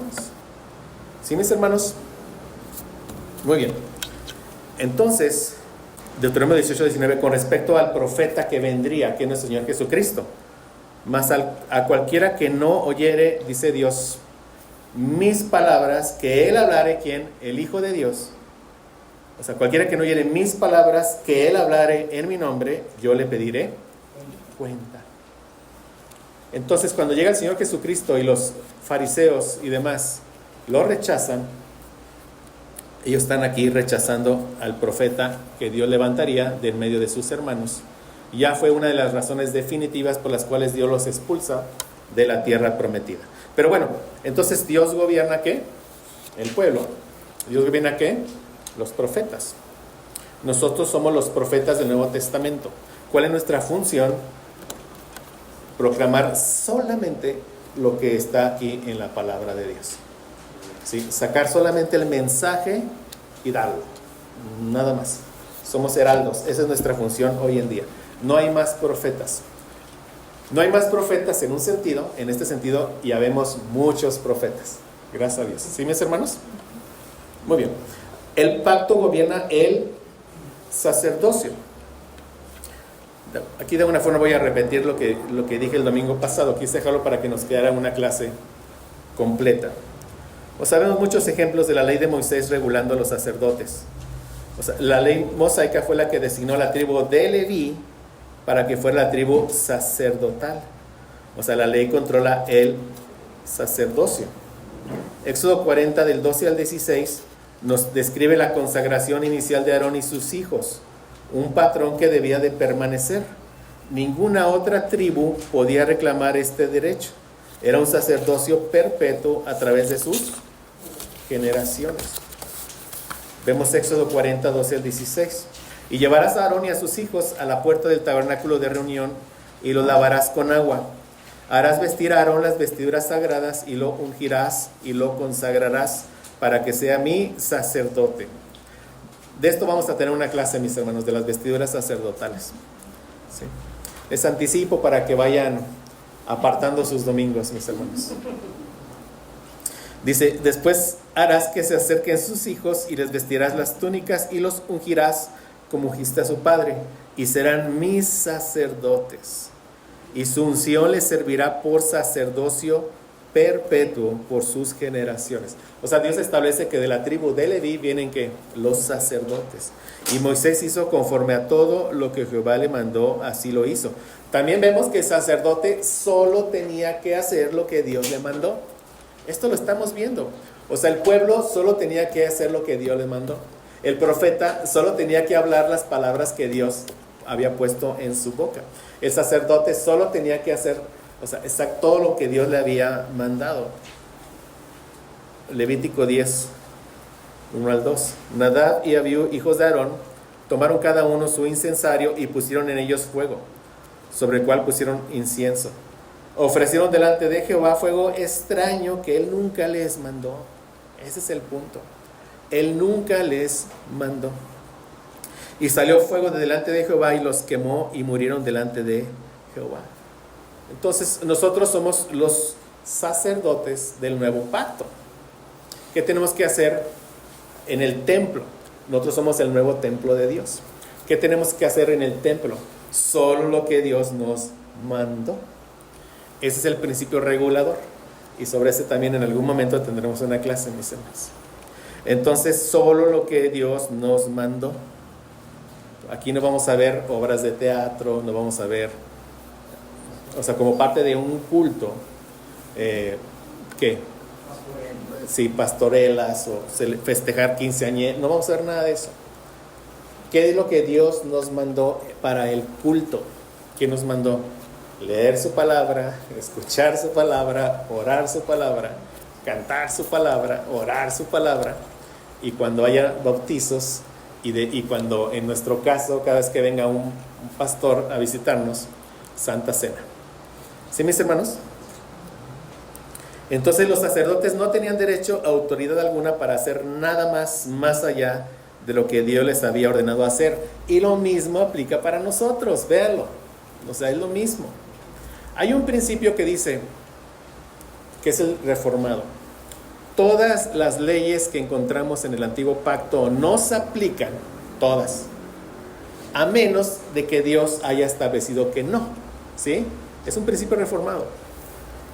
¿Sí, mis hermanos? Muy bien. Entonces, Deuteronomio 18:19, con respecto al profeta que vendría, que es nuestro Señor Jesucristo. Mas a cualquiera que no oyere, dice Dios, mis palabras, que Él hablare, ¿quién? El Hijo de Dios. O sea, cualquiera que no oyere mis palabras, que Él hablare en mi nombre, yo le pediré cuenta. Entonces, cuando llega el Señor Jesucristo y los fariseos y demás lo rechazan, ellos están aquí rechazando al profeta que Dios levantaría de en medio de sus hermanos. Ya fue una de las razones definitivas por las cuales Dios los expulsa de la tierra prometida. Pero bueno, entonces Dios gobierna ¿qué? El pueblo. Dios gobierna ¿qué? Los profetas. Nosotros somos los profetas del Nuevo Testamento. ¿Cuál es nuestra función? Proclamar solamente lo que está aquí en la palabra de Dios. ¿Sí? Sacar solamente el mensaje y darlo. Nada más. Somos heraldos. Esa es nuestra función hoy en día. No hay más profetas. No hay más profetas en un sentido. En este sentido ya vemos muchos profetas. Gracias a Dios. ¿Sí, mis hermanos? Muy bien. El pacto gobierna el sacerdocio. Aquí de alguna forma voy a repetir lo que dije el domingo pasado. Quise dejarlo para que nos quedara una clase completa. O sabemos muchos ejemplos de la ley de Moisés regulando a los sacerdotes. O sea, la ley mosaica fue la que designó a la tribu de Leví para que fuera la tribu sacerdotal. O sea, la ley controla el sacerdocio. Éxodo 40 del 12 al 16 nos describe la consagración inicial de Aarón y sus hijos, un patrón que debía de permanecer. Ninguna otra tribu podía reclamar este derecho. Era un sacerdocio perpetuo a través de sus generaciones. Vemos Éxodo 40, 12 al 16. Y llevarás a Aarón y a sus hijos a la puerta del tabernáculo de reunión y los lavarás con agua. Harás vestir a Aarón las vestiduras sagradas y lo ungirás y lo consagrarás para que sea mi sacerdote. De esto vamos a tener una clase, mis hermanos, de las vestiduras sacerdotales. ¿Sí? Les anticipo para que vayan apartando sus domingos, mis hermanos. Dice, después harás que se acerquen sus hijos y les vestirás las túnicas y los ungirás como ungiste a su padre, y serán mis sacerdotes. Y su unción les servirá por sacerdocio perpetuo por sus generaciones. O sea, Dios establece que de la tribu de Leví vienen que los sacerdotes. Y Moisés hizo conforme a todo lo que Jehová le mandó, así lo hizo. También vemos que el sacerdote solo tenía que hacer lo que Dios le mandó. Esto lo estamos viendo. O sea, el pueblo solo tenía que hacer lo que Dios le mandó. El profeta solo tenía que hablar las palabras que Dios había puesto en su boca. El sacerdote solo tenía que hacer, o sea, todo lo que Dios le había mandado. Levítico 10, 1 al 2. Nadab y Abiú, hijos de Aarón, tomaron cada uno su incensario y pusieron en ellos fuego, sobre el cual pusieron incienso. Ofrecieron delante de Jehová fuego extraño que él nunca les mandó. Ese es el punto. Él nunca les mandó. Y salió fuego de delante de Jehová y los quemó y murieron delante de Jehová. Entonces nosotros somos los sacerdotes del nuevo pacto. ¿Qué tenemos que hacer en el templo? Nosotros somos el nuevo templo de Dios. ¿Qué tenemos que hacer en el templo? Solo lo que Dios nos mandó. Ese es el principio regulador. Y sobre ese también en algún momento tendremos una clase, mis hermanos. Entonces, solo lo que Dios nos mandó. Aquí no vamos a ver obras de teatro, no vamos a ver, o sea, como parte de un culto, ¿qué? Sí, pastorelas o festejar quinceañeras, no vamos a ver nada de eso. ¿Qué es lo que Dios nos mandó para el culto? ¿Qué nos mandó? Leer su palabra, escuchar su palabra, orar su palabra, cantar su palabra, orar su palabra, y cuando haya bautizos y cuando en nuestro caso cada vez que venga un pastor a visitarnos, Santa Cena. ¿Sí, mis hermanos? Entonces los sacerdotes no tenían derecho a autoridad alguna para hacer nada más allá de lo que Dios les había ordenado hacer, y lo mismo aplica para nosotros. Véanlo, o sea, es lo mismo. Hay un principio que dice, que es el reformado: todas las leyes que encontramos en el antiguo pacto nos aplican, todas, a menos de que Dios haya establecido que no. ¿Sí? Es un principio reformado.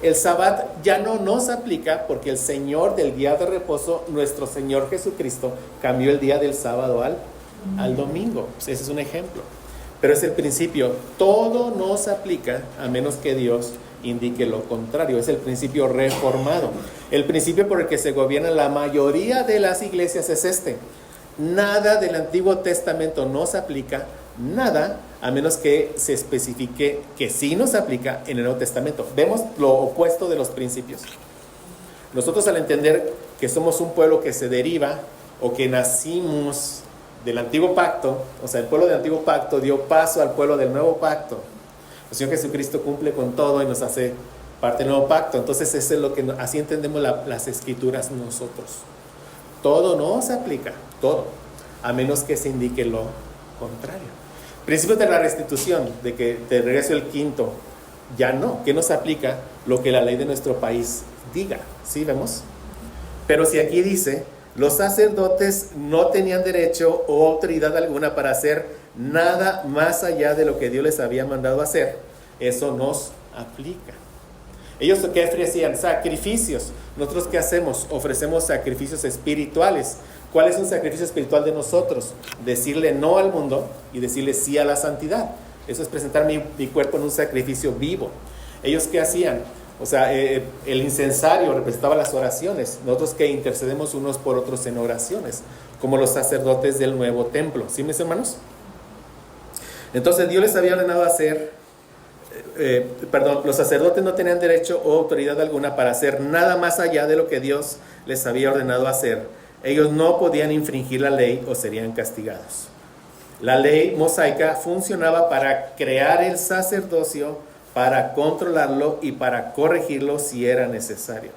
El Sabbat ya no nos aplica porque el Señor del día de reposo, nuestro Señor Jesucristo, cambió el día del sábado al domingo. Ese es un ejemplo. Pero es el principio, todo nos aplica a menos que Dios indique lo contrario. Es el principio reformado. El principio por el que se gobierna la mayoría de las iglesias es este: nada del Antiguo Testamento nos aplica, nada, a menos que se especifique que sí nos aplica en el Nuevo Testamento. Vemos lo opuesto de los principios. Nosotros, al entender que somos un pueblo que se deriva o que nacimos del Antiguo Pacto, o sea, el pueblo del Antiguo Pacto dio paso al pueblo del Nuevo Pacto. El Señor Jesucristo cumple con todo y nos hace parte del Nuevo Pacto. Entonces, eso es lo que, así entendemos las Escrituras nosotros. Todo nos aplica, todo, a menos que se indique lo contrario. Principio de la restitución, de que de regreso el quinto, ya no, que nos aplica lo que la ley de nuestro país diga. ¿Sí vemos? Pero si aquí dice Los sacerdotes no tenían derecho o autoridad alguna para hacer nada más allá de lo que Dios les había mandado hacer. Eso nos aplica. Ellos ¿qué ofrecían? Sacrificios. ¿Nosotros qué hacemos? Ofrecemos sacrificios espirituales. ¿Cuál es un sacrificio espiritual de nosotros? Decirle no al mundo y decirle sí a la santidad. Eso es presentar mi cuerpo en un sacrificio vivo. ¿Ellos qué hacían? O sea, el incensario representaba las oraciones. Nosotros que intercedemos unos por otros en oraciones, como los sacerdotes del nuevo templo. ¿Sí, mis hermanos? Entonces Dios les había ordenado hacer, los sacerdotes no tenían derecho o autoridad alguna para hacer nada más allá de lo que Dios les había ordenado hacer. Ellos no podían infringir la ley o serían castigados. La ley mosaica funcionaba para crear el sacerdocio, para controlarlo y para corregirlo si era necesario.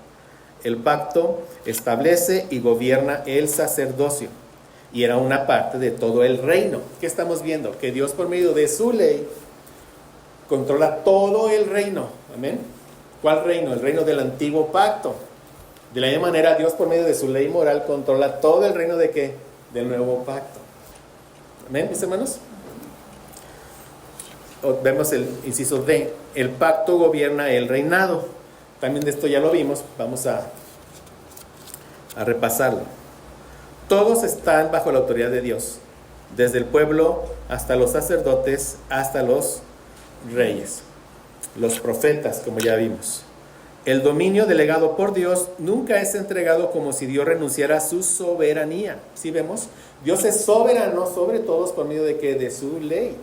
El pacto establece y gobierna el sacerdocio y era una parte de todo el reino. ¿Qué estamos viendo? Que Dios por medio de su ley controla todo el reino. ¿Amén? ¿Cuál reino? El reino del antiguo pacto. De la misma manera, Dios por medio de su ley moral controla todo el reino ¿de qué? Del nuevo pacto. ¿Amén, mis hermanos? Vemos el inciso D. El pacto gobierna el reinado. También de esto ya lo vimos. Vamos a repasarlo. Todos están bajo la autoridad de Dios. Desde el pueblo hasta los sacerdotes, hasta los reyes. Los profetas, como ya vimos. El dominio delegado por Dios nunca es entregado como si Dios renunciara a su soberanía. ¿Sí vemos? Dios es soberano sobre todos por medio de ¿qué? De su ley.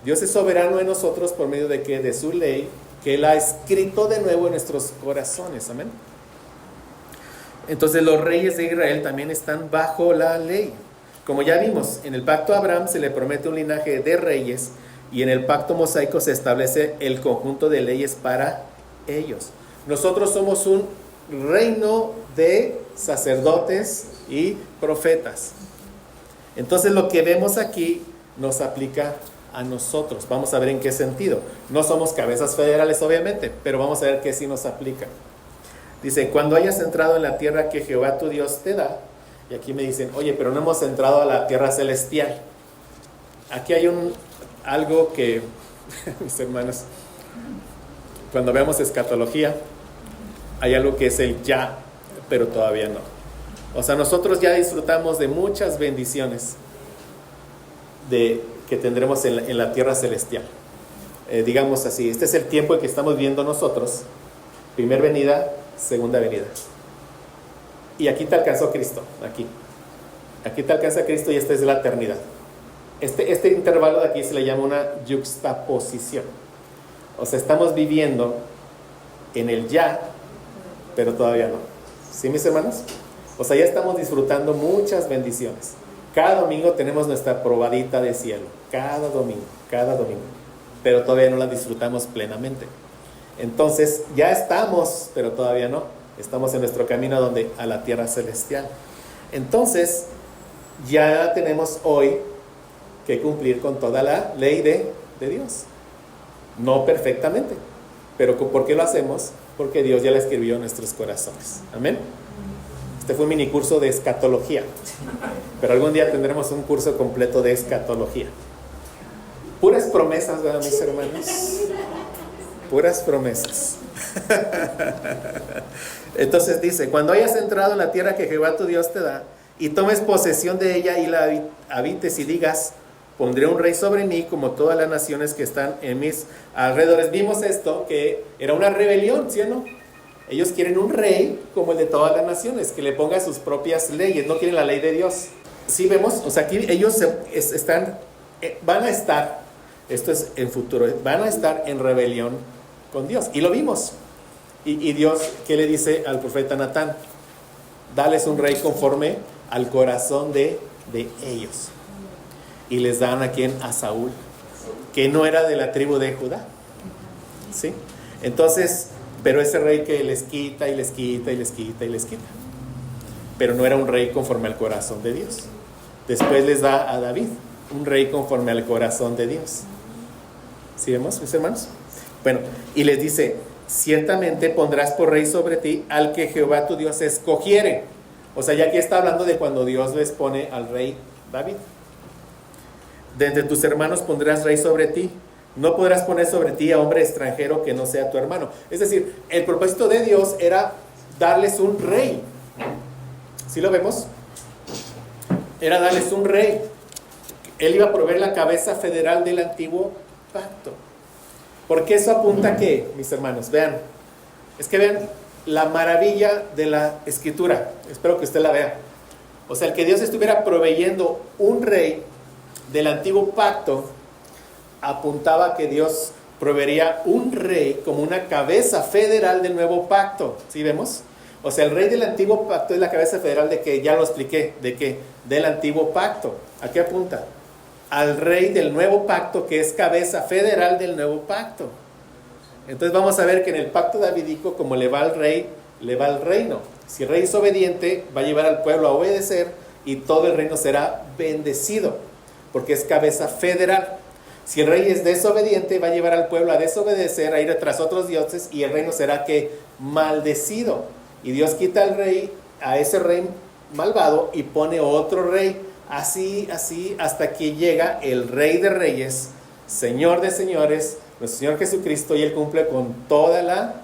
Dios es soberano en nosotros por medio de ¿qué? De su ley, que Él ha escrito de nuevo en nuestros corazones. Amén. Entonces los reyes de Israel también están bajo la ley. Como ya vimos, en el pacto a Abraham se le promete un linaje de reyes y en el pacto mosaico se establece el conjunto de leyes para ellos. Nosotros somos un reino de sacerdotes y profetas. Entonces lo que vemos aquí nos aplica a nosotros. Vamos a ver en qué sentido. No somos cabezas federales, obviamente, pero vamos a ver qué sí nos aplica. Dice, cuando hayas entrado en la tierra que Jehová tu Dios te da, y aquí me dicen, oye, pero no hemos entrado a la tierra celestial. Aquí hay algo que, mis hermanos, cuando veamos escatología, hay algo que es el ya, pero todavía no. O sea, nosotros ya disfrutamos de muchas bendiciones que tendremos en la tierra celestial. Digamos así, este es el tiempo en que estamos viendo nosotros, primer venida, segunda venida. Y aquí te alcanzó Cristo, aquí te alcanza Cristo y esta es la eternidad. Este intervalo de aquí se le llama una yuxtaposición. O sea, estamos viviendo en el ya, pero todavía no. ¿Sí, mis hermanos? O sea, ya estamos disfrutando muchas bendiciones. Cada domingo tenemos nuestra probadita de cielo. Cada domingo. Pero todavía no la disfrutamos plenamente. Entonces, ya estamos, pero todavía no. Estamos en nuestro camino a la tierra celestial. Entonces, ya tenemos hoy que cumplir con toda la ley de Dios. No perfectamente, pero ¿por qué lo hacemos? Porque Dios ya la escribió en nuestros corazones. Amén. Este fue un mini curso de escatología, pero algún día tendremos un curso completo de escatología. Puras promesas, ¿verdad, mis hermanos? Puras promesas. Entonces dice, cuando hayas entrado en la tierra que Jehová tu Dios te da, y tomes posesión de ella y la habites y digas, pondré un rey sobre mí como todas las naciones que están en mis alrededores. Vimos esto, que era una rebelión, ¿sí o no? Ellos quieren un rey como el de todas las naciones, que le ponga sus propias leyes, no quieren la ley de Dios. Sí vemos, o sea, aquí ellos van a estar, esto es en futuro, van a estar en rebelión con Dios. Y lo vimos. Y Dios, ¿qué le dice al profeta Natán? Dales un rey conforme al corazón de ellos. Y les dan a quién? A Saúl, que no era de la tribu de Judá. ¿Sí? Entonces, pero ese rey que les quita y les quita y les quita y les quita. Pero no era un rey conforme al corazón de Dios. Después les da a David, un rey conforme al corazón de Dios. ¿Sí vemos, mis hermanos? Bueno, y les dice, ciertamente pondrás por rey sobre ti al que Jehová tu Dios escogiere. O sea, ya aquí está hablando de cuando Dios les pone al rey David. De entre tus hermanos pondrás rey sobre ti. No podrás poner sobre ti a hombre extranjero que no sea tu hermano. Es decir, el propósito de Dios era darles un rey. ¿Sí lo vemos? Era darles un rey. Él iba a proveer la cabeza federal del antiguo pacto. Porque eso apunta a qué, mis hermanos. Vean. Es que vean la maravilla de la escritura. Espero que usted la vea. O sea, el que Dios estuviera proveyendo un rey del antiguo pacto apuntaba a que Dios proveería un rey como una cabeza federal del nuevo pacto. ¿Sí vemos? O sea, el rey del antiguo pacto es la cabeza federal de que, ya lo expliqué, de que del antiguo pacto. ¿A qué apunta? Al rey del nuevo pacto, que es cabeza federal del nuevo pacto. Entonces vamos a ver que en el pacto davídico, como le va al rey, le va al reino. Si el rey es obediente, va a llevar al pueblo a obedecer y todo el reino será bendecido, porque es cabeza federal. Si el rey es desobediente, va a llevar al pueblo a desobedecer, a ir tras otros dioses, y el reino será que maldecido. Y Dios quita al rey, a ese rey malvado, y pone otro rey. Así, hasta que llega el Rey de Reyes, Señor de Señores, nuestro Señor Jesucristo, y Él cumple con toda la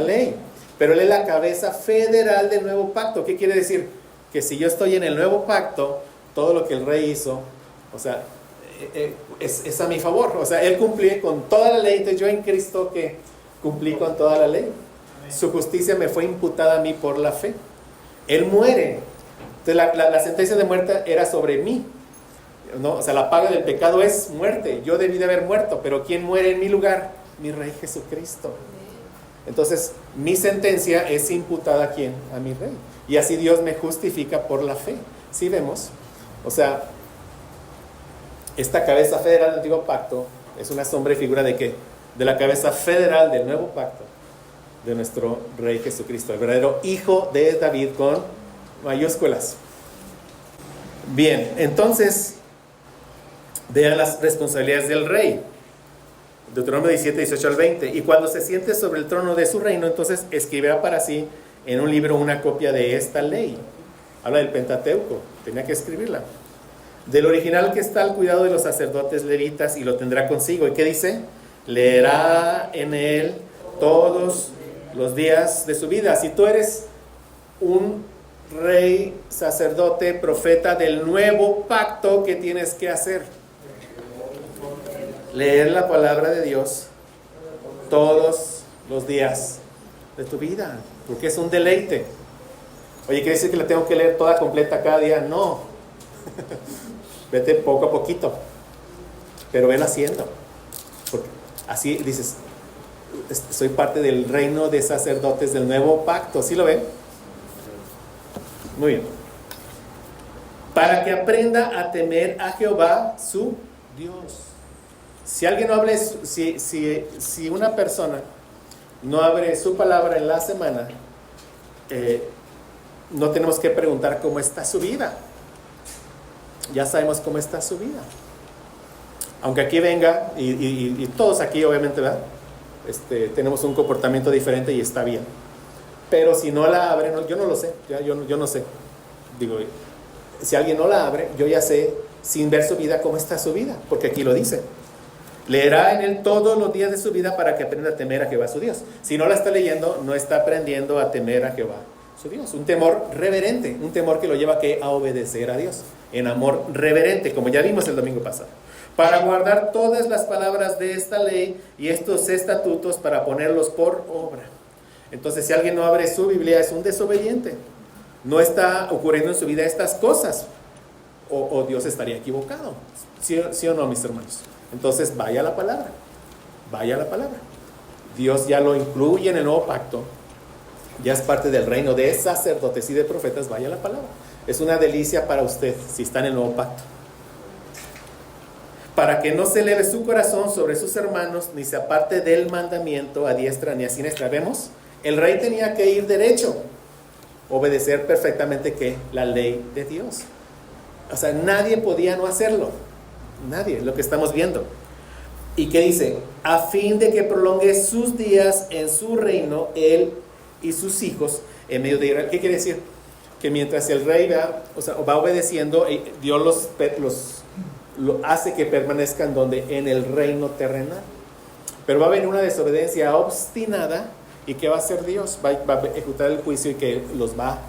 ley. Pero Él es la cabeza federal del nuevo pacto. ¿Qué quiere decir? Que si yo estoy en el nuevo pacto, todo lo que el Rey hizo, o sea, es a mi favor. O sea, Él cumplía con toda la ley. Entonces yo en Cristo que cumplí con toda la ley. Su justicia me fue imputada a mí por la fe. Él muere. Entonces la sentencia de muerte era sobre mí, ¿no? O sea, la paga del pecado es muerte. Yo debí de haber muerto, pero ¿quién muere en mi lugar? Mi Rey Jesucristo. Entonces, mi sentencia es imputada ¿a quién? A mi Rey. Y así Dios me justifica por la fe. ¿Sí vemos? O sea, esta cabeza federal del antiguo pacto es una sombra y figura de ¿qué? De la cabeza federal del nuevo pacto, de nuestro Rey Jesucristo, el verdadero Hijo de David con mayúsculas. Bien, entonces vean las responsabilidades del rey. Deuteronomio 17, 18 al 20. Y cuando se siente sobre el trono de su reino, entonces escribirá para sí en un libro una copia de esta ley. Habla del Pentateuco, tenía que escribirla. Del original que está al cuidado de los sacerdotes levitas, y lo tendrá consigo. ¿Y qué dice? Leerá en él todos los días de su vida. Si tú eres un rey, sacerdote, profeta del nuevo pacto, ¿qué tienes que hacer? Leer la palabra de Dios todos los días de tu vida, porque es un deleite. Oye, ¿quiere decir que la tengo que leer toda completa cada día? No. Vete poco a poquito, pero vela haciendo, porque así dices, soy parte del reino de sacerdotes del nuevo pacto. ¿Sí lo ven? Muy bien. Para que aprenda a temer a Jehová su Dios. Si alguien no hable, si una persona no abre su palabra en la semana, no tenemos que preguntar cómo está su vida. Ya sabemos cómo está su vida. Aunque aquí venga, y todos aquí obviamente, ¿verdad? Tenemos un comportamiento diferente y está bien. Pero si no la abre, yo no lo sé, yo no sé. Digo, si alguien no la abre, yo ya sé, sin ver su vida, cómo está su vida, porque aquí lo dice. Leerá en él todos los días de su vida para que aprenda a temer a Jehová su Dios. Si no la está leyendo, no está aprendiendo a temer a Jehová su Dios. Un temor reverente, un temor que lo lleva a obedecer a Dios, en amor reverente, como ya vimos el domingo pasado. Para guardar todas las palabras de esta ley y estos estatutos para ponerlos por obra. Entonces, si alguien no abre su Biblia, es un desobediente. No está ocurriendo en su vida estas cosas. O Dios estaría equivocado. ¿Sí o no, mis hermanos? Entonces, vaya a la palabra. Vaya a la palabra. Dios ya lo incluye en el nuevo pacto. Ya es parte del reino de sacerdotes y de profetas. Vaya a la palabra. Es una delicia para usted si está en el nuevo pacto. Para que no se eleve su corazón sobre sus hermanos, ni se aparte del mandamiento a diestra ni a siniestra. ¿Vemos? El rey tenía que ir derecho, obedecer perfectamente ¿qué? La ley de Dios. O sea, nadie podía no hacerlo. Nadie, lo que estamos viendo. ¿Y qué dice? A fin de que prolongue sus días en su reino, él y sus hijos en medio de Israel. ¿Qué quiere decir? que mientras el rey va obedeciendo, Dios lo hace que permanezcan donde, en el reino terrenal. Pero va a venir una desobediencia obstinada, y ¿qué va a hacer Dios? Va a ejecutar el juicio y que los va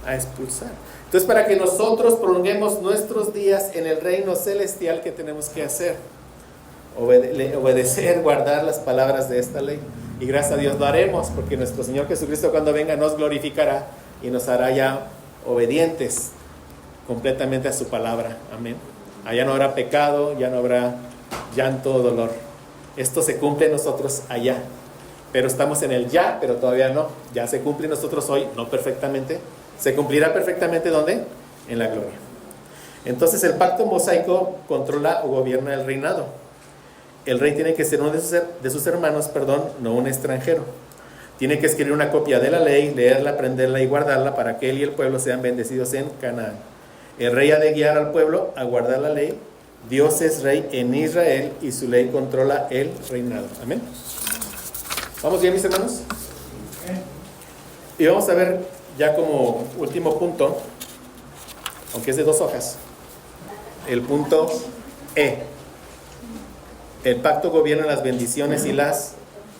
a expulsar. Entonces, para que nosotros prolonguemos nuestros días en el reino celestial, ¿qué tenemos que hacer? Obedecer, guardar las palabras de esta ley. Y gracias a Dios lo haremos, porque nuestro Señor Jesucristo, cuando venga, nos glorificará y nos hará ya obedientes completamente a su palabra. Amén. Allá no habrá pecado, ya no habrá llanto o dolor. Esto se cumple en nosotros allá. Pero estamos en el ya, pero todavía no. Ya se cumple en nosotros hoy, no perfectamente. Se cumplirá perfectamente, ¿dónde? En la gloria. Entonces el pacto mosaico controla o gobierna el reinado. El rey tiene que ser uno de sus hermanos, no un extranjero. Tiene que escribir una copia de la ley, leerla, aprenderla y guardarla para que él y el pueblo sean bendecidos en Canaán. El rey ha de guiar al pueblo a guardar la ley. Dios es rey en Israel y su ley controla el reinado. Amén. ¿Vamos bien, mis hermanos? Y vamos a ver ya como último punto, aunque es de 2 hojas, el punto E. El pacto gobierna las bendiciones y las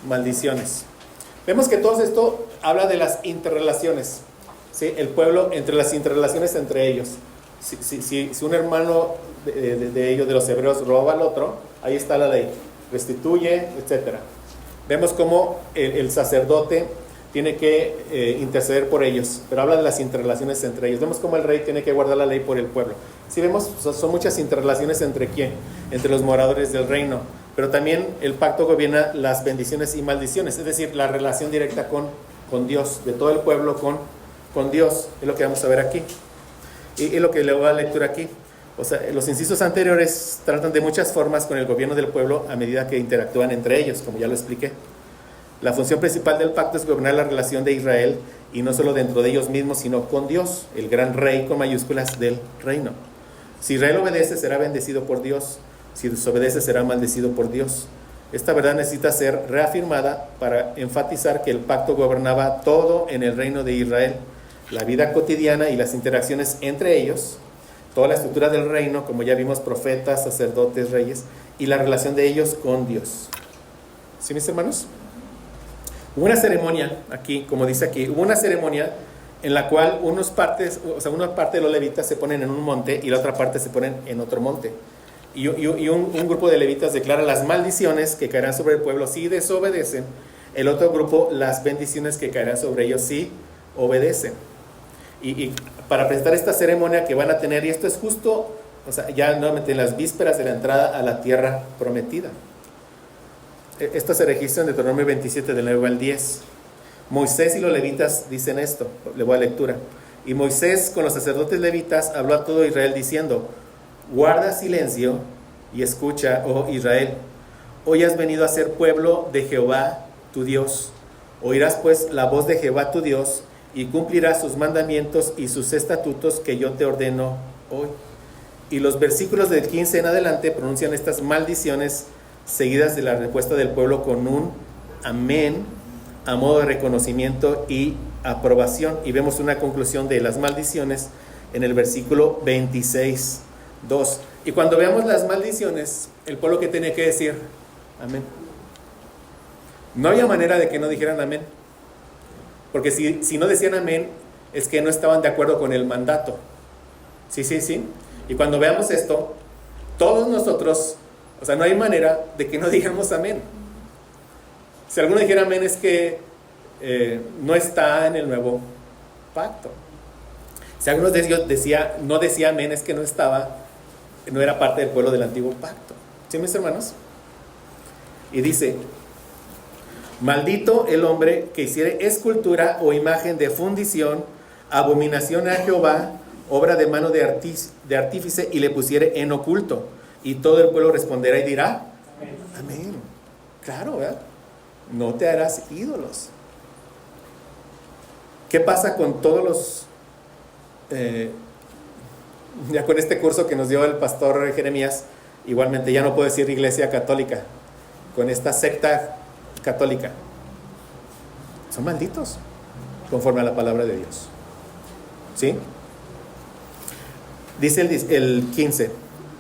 maldiciones. Vemos que todo esto habla de las interrelaciones, ¿sí? El pueblo, entre las interrelaciones entre ellos. Si un hermano de ellos, de los hebreos, roba al otro, ahí está la ley, restituye, etc. Vemos cómo el sacerdote tiene que interceder por ellos, pero habla de las interrelaciones entre ellos. Vemos cómo el rey tiene que guardar la ley por el pueblo. Si vemos, son muchas interrelaciones entre ¿quién? Entre los moradores del reino, pero también el pacto gobierna las bendiciones y maldiciones, es decir, la relación directa con Dios, de todo el pueblo con Dios, es lo que vamos a ver aquí. Y lo que le voy a dar lectura aquí. O sea, los incisos anteriores tratan de muchas formas con el gobierno del pueblo a medida que interactúan entre ellos, como ya lo expliqué. La función principal del pacto es gobernar la relación de Israel, y no solo dentro de ellos mismos, sino con Dios, el gran rey con mayúsculas del reino. Si Israel obedece, será bendecido por Dios. Si desobedece, será maldecido por Dios. Esta verdad necesita ser reafirmada para enfatizar que el pacto gobernaba todo en el reino de Israel, la vida cotidiana y las interacciones entre ellos, toda la estructura del reino, como ya vimos, profetas, sacerdotes, reyes, y la relación de ellos con Dios. ¿Sí, mis hermanos? Hubo una ceremonia aquí, como dice aquí, hubo una ceremonia en la cual una parte de los levitas se ponen en un monte y la otra parte se ponen en otro monte. Y un grupo de levitas declara las maldiciones que caerán sobre el pueblo si desobedecen. El otro grupo, las bendiciones que caerán sobre ellos si obedecen. Y para presentar esta ceremonia que van a tener, y esto es justo, ya nuevamente en las vísperas de la entrada a la tierra prometida. Esto se registra en Deuteronomio 27, del 9 al 10. Moisés y los levitas dicen esto, le voy a lectura. Y Moisés con los sacerdotes levitas habló a todo Israel diciendo: guarda silencio y escucha, oh Israel. Hoy has venido a ser pueblo de Jehová tu Dios. Oirás pues la voz de Jehová tu Dios y cumplirás sus mandamientos y sus estatutos que yo te ordeno hoy. Y los versículos del 15 en adelante pronuncian estas maldiciones seguidas de la respuesta del pueblo con un amén a modo de reconocimiento y aprobación. Y vemos una conclusión de las maldiciones en el versículo 26:2. Y cuando veamos las maldiciones, el pueblo, que tenía que decir: amén. No había manera de que no dijeran amén, porque si no decían amén, es que no estaban de acuerdo con el mandato. Sí. Y cuando veamos esto, todos nosotros, no hay manera de que no digamos amén. Si alguno dijera amén, es que no está en el nuevo pacto. Si alguno de ellos no decía amén, es que no era parte del pueblo del antiguo pacto. ¿Sí, mis hermanos? Y dice: maldito el hombre que hiciere escultura o imagen de fundición, abominación a Jehová, obra de mano de artífice, y le pusiere en oculto. Y todo el pueblo responderá y dirá: amén. Claro, ¿verdad? No te harás ídolos. ¿Qué pasa con todos los... ya con este curso que nos dio el pastor Jeremías, igualmente ya no puedo decir iglesia católica, con esta secta católica? Son malditos, conforme a la palabra de Dios. ¿Sí? Dice el 15,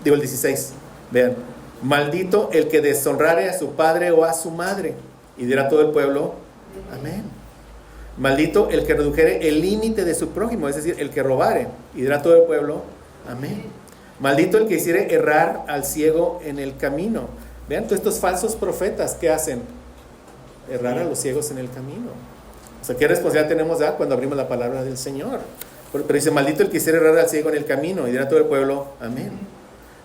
digo el 16, vean, maldito el que deshonrare a su padre o a su madre, y dirá todo el pueblo, amén. Maldito el que redujere el límite de su prójimo, es decir, el que robare, y dirá todo el pueblo, amén. Maldito el que hiciere errar al ciego en el camino. Vean, todos estos falsos profetas, ¿qué hacen? Errar a los ciegos en el camino. O sea, ¿qué responsabilidad tenemos ya cuando abrimos la palabra del Señor? Pero dice, maldito el que hiciera errar al ciego en el camino, y dirá todo el pueblo, amén.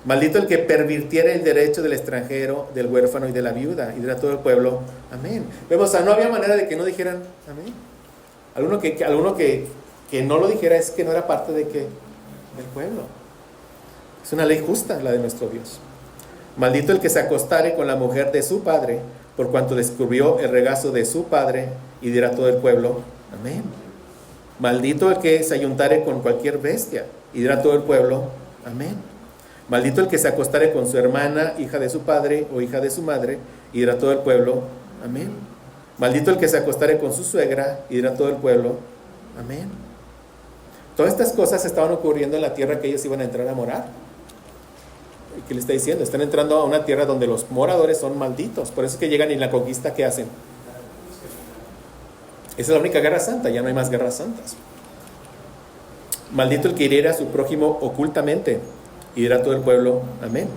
Maldito el que pervirtiera el derecho del extranjero, del huérfano y de la viuda, y dirá todo el pueblo, amén. Vemos, o sea, no había manera de que no dijeran, amén. Alguno que no lo dijera es que no era parte de qué, del pueblo. Es una ley justa la de nuestro Dios. Maldito el que se acostare con la mujer de su padre, por cuanto descubrió el regazo de su padre, y dirá todo el pueblo, amén. Maldito el que se ayuntare con cualquier bestia, y dirá todo el pueblo, amén. Maldito el que se acostare con su hermana, hija de su padre o hija de su madre, y dirá todo el pueblo, amén. Maldito el que se acostare con su suegra, y dirá todo el pueblo, amén. Todas estas cosas estaban ocurriendo en la tierra que ellos iban a entrar a morar. ¿Y qué le está diciendo? Están entrando a una tierra donde los moradores son malditos. Por eso es que llegan y en la conquista, ¿qué hacen? Esa es la única guerra santa, ya no hay más guerras santas. Maldito el que hiriera a su prójimo ocultamente, y dirá todo el pueblo, amén.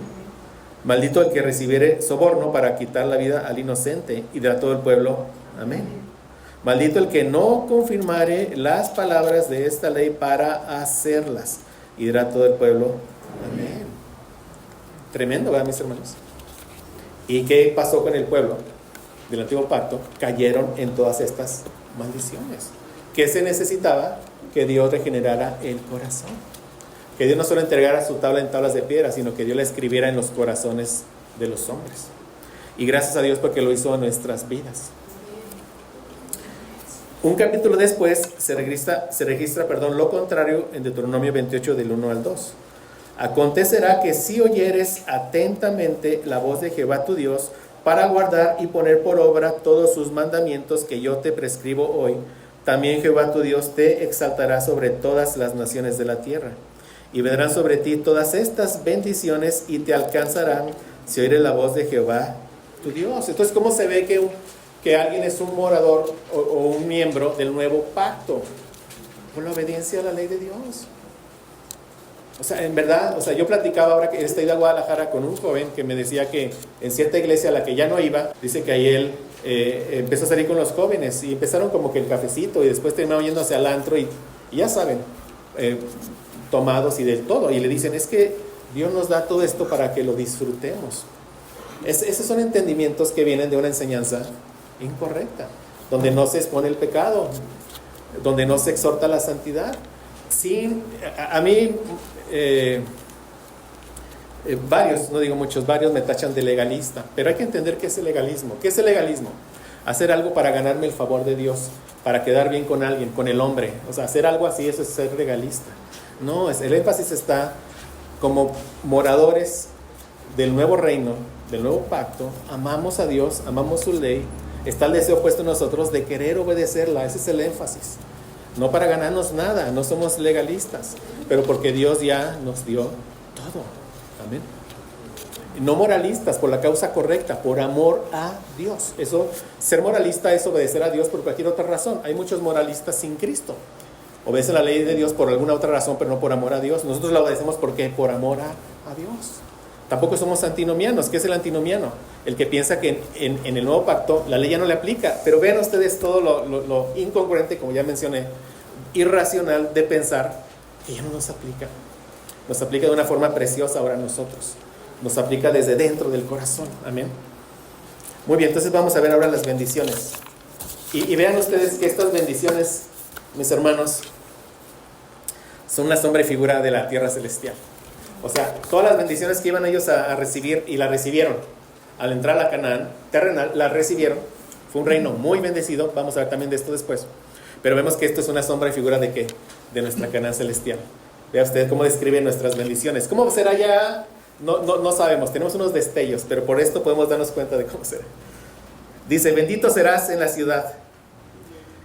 Maldito el que recibiere soborno para quitar la vida al inocente, y dirá todo el pueblo, amén. Maldito el que no confirmare las palabras de esta ley para hacerlas, y dirá todo el pueblo, amén. Tremendo, ¿verdad, mis hermanos? ¿Y qué pasó con el pueblo del antiguo pacto? Cayeron en todas estas maldiciones. ¿Qué se necesitaba? Que Dios regenerara el corazón. Que Dios no solo entregara su tabla en tablas de piedra, sino que Dios la escribiera en los corazones de los hombres. Y gracias a Dios porque lo hizo en nuestras vidas. Un capítulo después se registra lo contrario en Deuteronomio 28 del 1 al 2. Acontecerá que si oyeres atentamente la voz de Jehová tu Dios, para guardar y poner por obra todos sus mandamientos que yo te prescribo hoy, también Jehová tu Dios te exaltará sobre todas las naciones de la tierra. Y vendrán sobre ti todas estas bendiciones y te alcanzarán si oyeres la voz de Jehová tu Dios. Entonces, ¿cómo se ve que alguien es un morador o un miembro del nuevo pacto? Por la obediencia a la ley de Dios. O sea, en verdad, yo platicaba ahora que estoy de Guadalajara con un joven que me decía que en cierta iglesia a la que ya no iba, dice que ahí él empezó a salir con los jóvenes y empezaron como que el cafecito y después terminaron yéndose al antro y ya saben, tomados y del todo. Y le dicen, es que Dios nos da todo esto para que lo disfrutemos. Esos son entendimientos que vienen de una enseñanza incorrecta, donde no se expone el pecado, donde no se exhorta la santidad. Sí, a mí varios, no digo muchos, varios me tachan de legalista, pero hay que entender qué es el legalismo. ¿Qué es el legalismo? Hacer algo para ganarme el favor de Dios, para quedar bien con alguien, con el hombre. O sea, hacer algo así, eso es ser legalista. No, el énfasis está como moradores del nuevo reino, del nuevo pacto. Amamos a Dios, amamos su ley. Está el deseo puesto en nosotros de querer obedecerla. Ese es el énfasis. No para ganarnos nada, no somos legalistas, pero porque Dios ya nos dio todo. Amén. No moralistas por la causa correcta, por amor a Dios. Eso, ser moralista es obedecer a Dios por cualquier otra razón. Hay muchos moralistas sin Cristo. Obedecen la ley de Dios por alguna otra razón, pero no por amor a Dios. Nosotros la obedecemos porque por amor a Dios. Tampoco somos antinomianos. ¿Qué es el antinomiano? El que piensa que en el nuevo pacto la ley ya no le aplica. Pero vean ustedes todo lo incongruente, como ya mencioné, irracional de pensar que ya no nos aplica. Nos aplica de una forma preciosa ahora a nosotros. Nos aplica desde dentro del corazón. Amén. Muy bien, entonces vamos a ver ahora las bendiciones. Y vean ustedes que estas bendiciones, mis hermanos, son una sombra y figura de la tierra celestial. O sea, todas las bendiciones que iban ellos a recibir, y las recibieron al entrar a la Canaán terrenal, las recibieron. Fue un reino muy bendecido. Vamos a ver también de esto después. Pero vemos que esto es una sombra y figura de ¿qué? De nuestra Canaán celestial. Vea usted cómo describe nuestras bendiciones. ¿Cómo será ya? No sabemos. Tenemos unos destellos, pero por esto podemos darnos cuenta de cómo será. Dice, bendito serás en la ciudad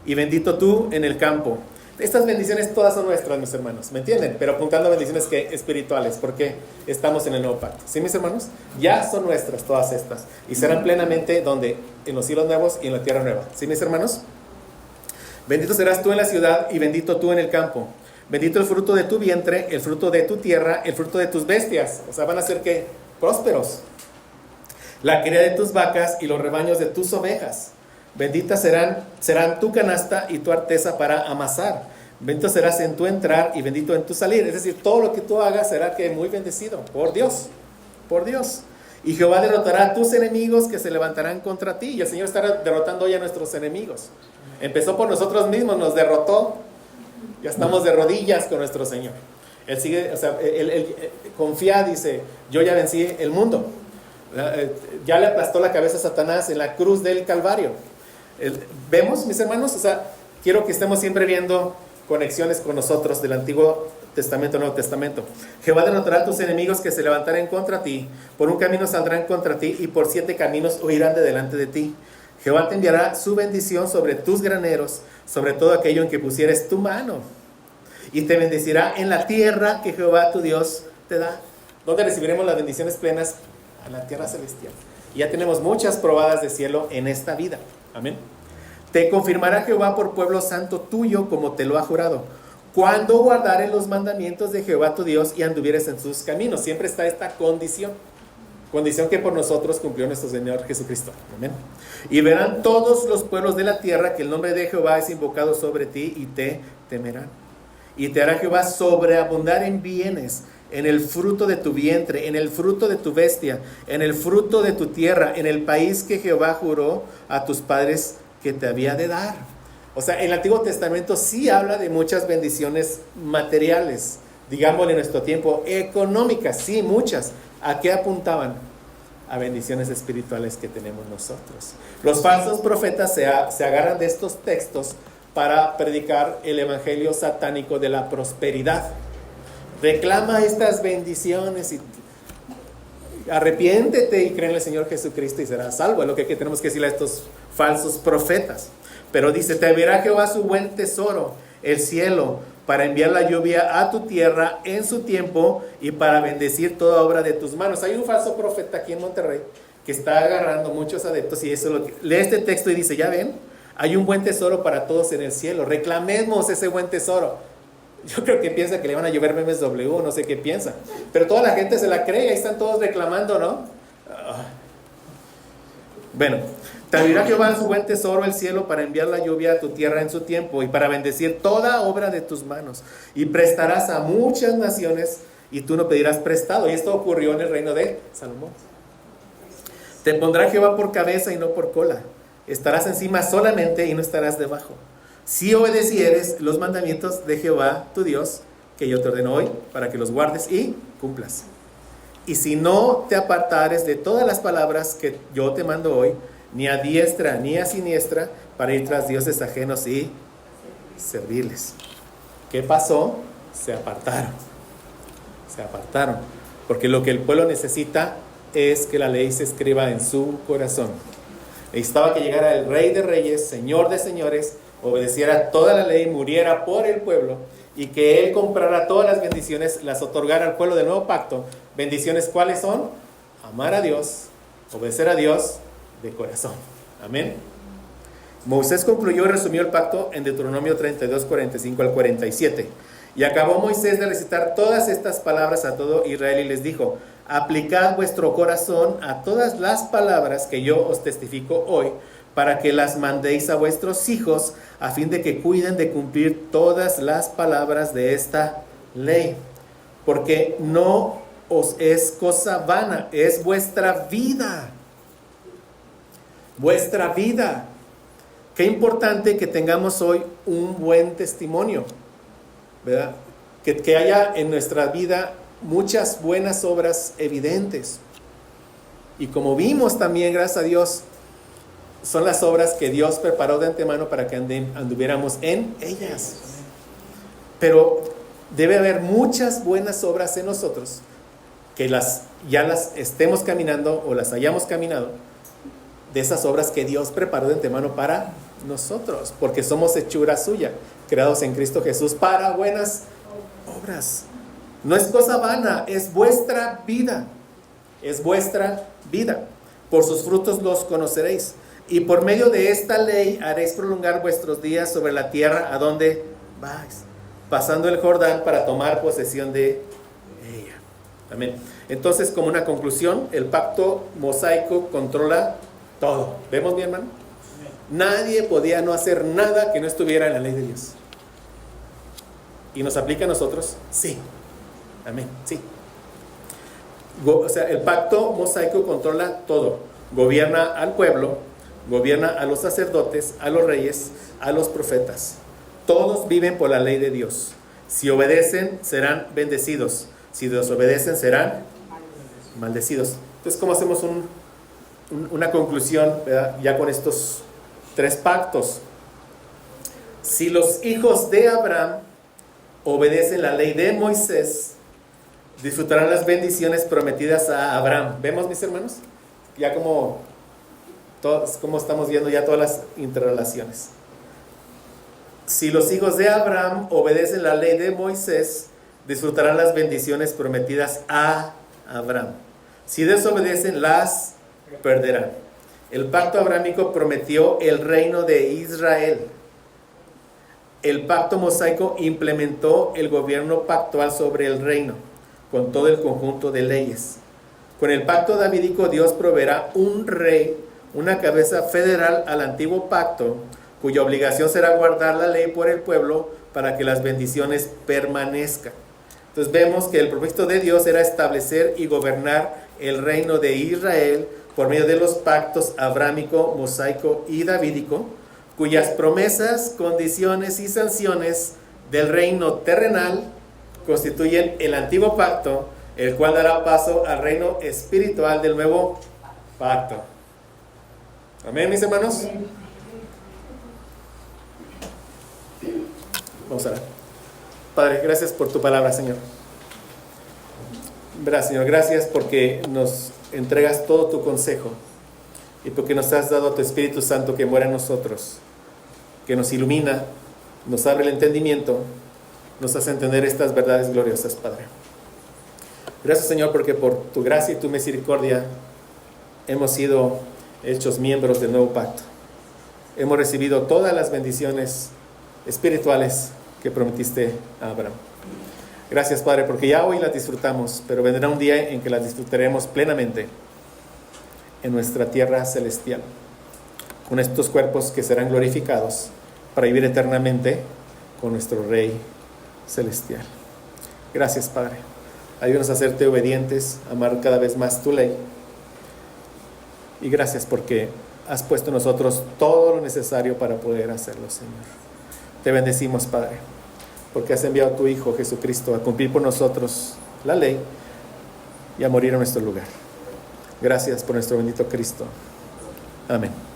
y bendito tú en el campo. Estas bendiciones todas son nuestras, mis hermanos, ¿me entienden? Pero apuntando a bendiciones espirituales, porque estamos en el nuevo pacto. ¿Sí, mis hermanos? Ya son nuestras todas estas. Y serán plenamente donde, en los cielos nuevos y en la tierra nueva. ¿Sí, mis hermanos? Bendito serás tú en la ciudad y bendito tú en el campo. Bendito el fruto de tu vientre, el fruto de tu tierra, el fruto de tus bestias. O sea, van a ser ¿qué? Prósperos. La cría de tus vacas y los rebaños de tus ovejas. Benditas serán tu canasta y tu arteza para amasar. Bendito serás en tu entrar y bendito en tu salir. Es decir, todo lo que tú hagas será que muy bendecido por Dios. Por Dios. Y Jehová derrotará a tus enemigos que se levantarán contra ti. Y el Señor estará derrotando hoy a nuestros enemigos. Empezó por nosotros mismos, nos derrotó. Ya estamos de rodillas con nuestro Señor. Él sigue, o sea, él confía, dice, yo ya vencí el mundo. Ya le aplastó la cabeza a Satanás en la cruz del Calvario. ¿Vemos, mis hermanos? O sea, quiero que estemos siempre viendo conexiones con nosotros del Antiguo Testamento al Nuevo Testamento. Jehová derrotará a tus enemigos que se levantarán contra ti. Por un camino saldrán contra ti y por 7 caminos huirán de delante de ti. Jehová te enviará su bendición sobre tus graneros, sobre todo aquello en que pusieres tu mano. Y te bendecirá en la tierra que Jehová tu Dios te da. ¿Dónde recibiremos las bendiciones plenas? En la tierra celestial. Y ya tenemos muchas probadas de cielo en esta vida. Amén. Te confirmará Jehová por pueblo santo tuyo como te lo ha jurado, cuando guardares los mandamientos de Jehová tu Dios y anduvieres en sus caminos. Siempre está esta condición que por nosotros cumplió nuestro Señor Jesucristo. Amén. Y verán todos los pueblos de la tierra que el nombre de Jehová es invocado sobre ti y te temerán. Y te hará Jehová sobreabundar en bienes, en el fruto de tu vientre, en el fruto de tu bestia, en el fruto de tu tierra, en el país que Jehová juró a tus padres que te había de dar. O sea, el Antiguo Testamento sí habla de muchas bendiciones materiales, digámosle en nuestro tiempo, económicas, sí, muchas. ¿A qué apuntaban? A bendiciones espirituales que tenemos nosotros. Los falsos profetas se agarran de estos textos para predicar el evangelio satánico de la prosperidad. Reclama estas bendiciones y arrepiéntete y cree en el Señor Jesucristo y serás salvo. Es lo que tenemos que decirle a estos falsos profetas. Pero dice, te verá Jehová su buen tesoro, el cielo, para enviar la lluvia a tu tierra en su tiempo y para bendecir toda obra de tus manos. Hay un falso profeta aquí en Monterrey que está agarrando muchos adeptos y eso es lo que lee este texto y dice, ya ven, hay un buen tesoro para todos en el cielo, reclamemos ese buen tesoro. Yo creo que piensa que le van a llover memes W, no sé qué piensa, pero toda la gente se la cree, ahí están todos reclamando, ¿no? Bueno, te abrirá Jehová su buen tesoro el cielo para enviar la lluvia a tu tierra en su tiempo y para bendecir toda obra de tus manos. Y prestarás a muchas naciones y tú no pedirás prestado. Y esto ocurrió en el reino de Salomón. Te pondrá Jehová por cabeza y no por cola. Estarás encima solamente y no estarás debajo. Si obedecieres los mandamientos de Jehová tu Dios, que yo te ordeno hoy, para que los guardes y cumplas. Y si no te apartares de todas las palabras que yo te mando hoy, ni a diestra ni a siniestra, para ir tras dioses ajenos y servirles. ¿Qué pasó? Se apartaron. Se apartaron. Porque lo que el pueblo necesita es que la ley se escriba en su corazón. Necesitaba que llegara el Rey de Reyes, Señor de Señores, obedeciera toda la ley, muriera por el pueblo y que Él comprara todas las bendiciones, las otorgara al pueblo del nuevo pacto. Bendiciones, ¿cuáles son? Amar a Dios, obedecer a Dios de corazón. Amén. Moisés concluyó y resumió el pacto en Deuteronomio 32, 45 al 47. Y acabó Moisés de recitar todas estas palabras a todo Israel y les dijo: aplicad vuestro corazón a todas las palabras que yo os testifico hoy, para que las mandéis a vuestros hijos, a fin de que cuiden de cumplir todas las palabras de esta ley. Porque no os es cosa vana, es vuestra vida. Vuestra vida. Qué importante que tengamos hoy un buen testimonio, ¿verdad? Que haya en nuestra vida muchas buenas obras evidentes. Y como vimos también, gracias a Dios, son las obras que Dios preparó de antemano para que anduviéramos en ellas. Pero debe haber muchas buenas obras en nosotros, que ya las estemos caminando o las hayamos caminado, de esas obras que Dios preparó de antemano para nosotros, porque somos hechura suya, creados en Cristo Jesús para buenas obras. No es cosa vana, es vuestra vida. Es vuestra vida. Por sus frutos los conoceréis. Y por medio de esta ley haréis prolongar vuestros días sobre la tierra a donde vais, pasando el Jordán para tomar posesión de ella. Amén. Entonces, como una conclusión, el pacto mosaico controla todo. ¿Vemos, mi hermano? Nadie podía no hacer nada que no estuviera en la ley de Dios. ¿Y nos aplica a nosotros? Sí. Amén. Sí. O sea, el pacto mosaico controla todo. Gobierna al pueblo, gobierna a los sacerdotes, a los reyes, a los profetas. Todos viven por la ley de Dios. Si obedecen, serán bendecidos. Si desobedecen, serán maldecidos. Entonces, ¿cómo hacemos una conclusión, ¿verdad? Ya con estos 3 pactos? Si los hijos de Abraham obedecen la ley de Moisés, disfrutarán las bendiciones prometidas a Abraham. ¿Vemos, mis hermanos? Ya como estamos viendo ya todas las interrelaciones. Si los hijos de Abraham obedecen la ley de Moisés, disfrutarán las bendiciones prometidas a Abraham. Si desobedecen, las perderán. El pacto abrámico prometió el reino de Israel. El pacto mosaico implementó el gobierno pactual sobre el reino, con todo el conjunto de leyes. Con el pacto davídico, Dios proveerá un rey, una cabeza federal al antiguo pacto, cuya obligación será guardar la ley por el pueblo para que las bendiciones permanezcan. Entonces vemos que el propósito de Dios era establecer y gobernar el reino de Israel por medio de los pactos abrámico, mosaico y davídico, cuyas promesas, condiciones y sanciones del reino terrenal constituyen el antiguo pacto, el cual dará paso al reino espiritual del nuevo pacto. Amén, mis hermanos. Vamos a orar. Padre, gracias por tu palabra, Señor. Gracias, Señor, gracias porque nos entregas todo tu consejo y porque nos has dado a tu Espíritu Santo que muera en nosotros, que nos ilumina, nos abre el entendimiento, nos hace entender estas verdades gloriosas, Padre. Gracias, Señor, porque por tu gracia y tu misericordia hemos sido hechos miembros del nuevo pacto. Hemos recibido todas las bendiciones espirituales que prometiste a Abraham. Gracias, Padre, porque ya hoy las disfrutamos, pero vendrá un día en que las disfrutaremos plenamente en nuestra tierra celestial, con estos cuerpos que serán glorificados para vivir eternamente con nuestro Rey celestial. Gracias, Padre. Ayúdanos a hacerte obedientes, a amar cada vez más tu ley. Y gracias porque has puesto en nosotros todo lo necesario para poder hacerlo, Señor. Te bendecimos, Padre, porque has enviado a tu Hijo Jesucristo a cumplir por nosotros la ley y a morir en nuestro lugar. Gracias por nuestro bendito Cristo. Amén.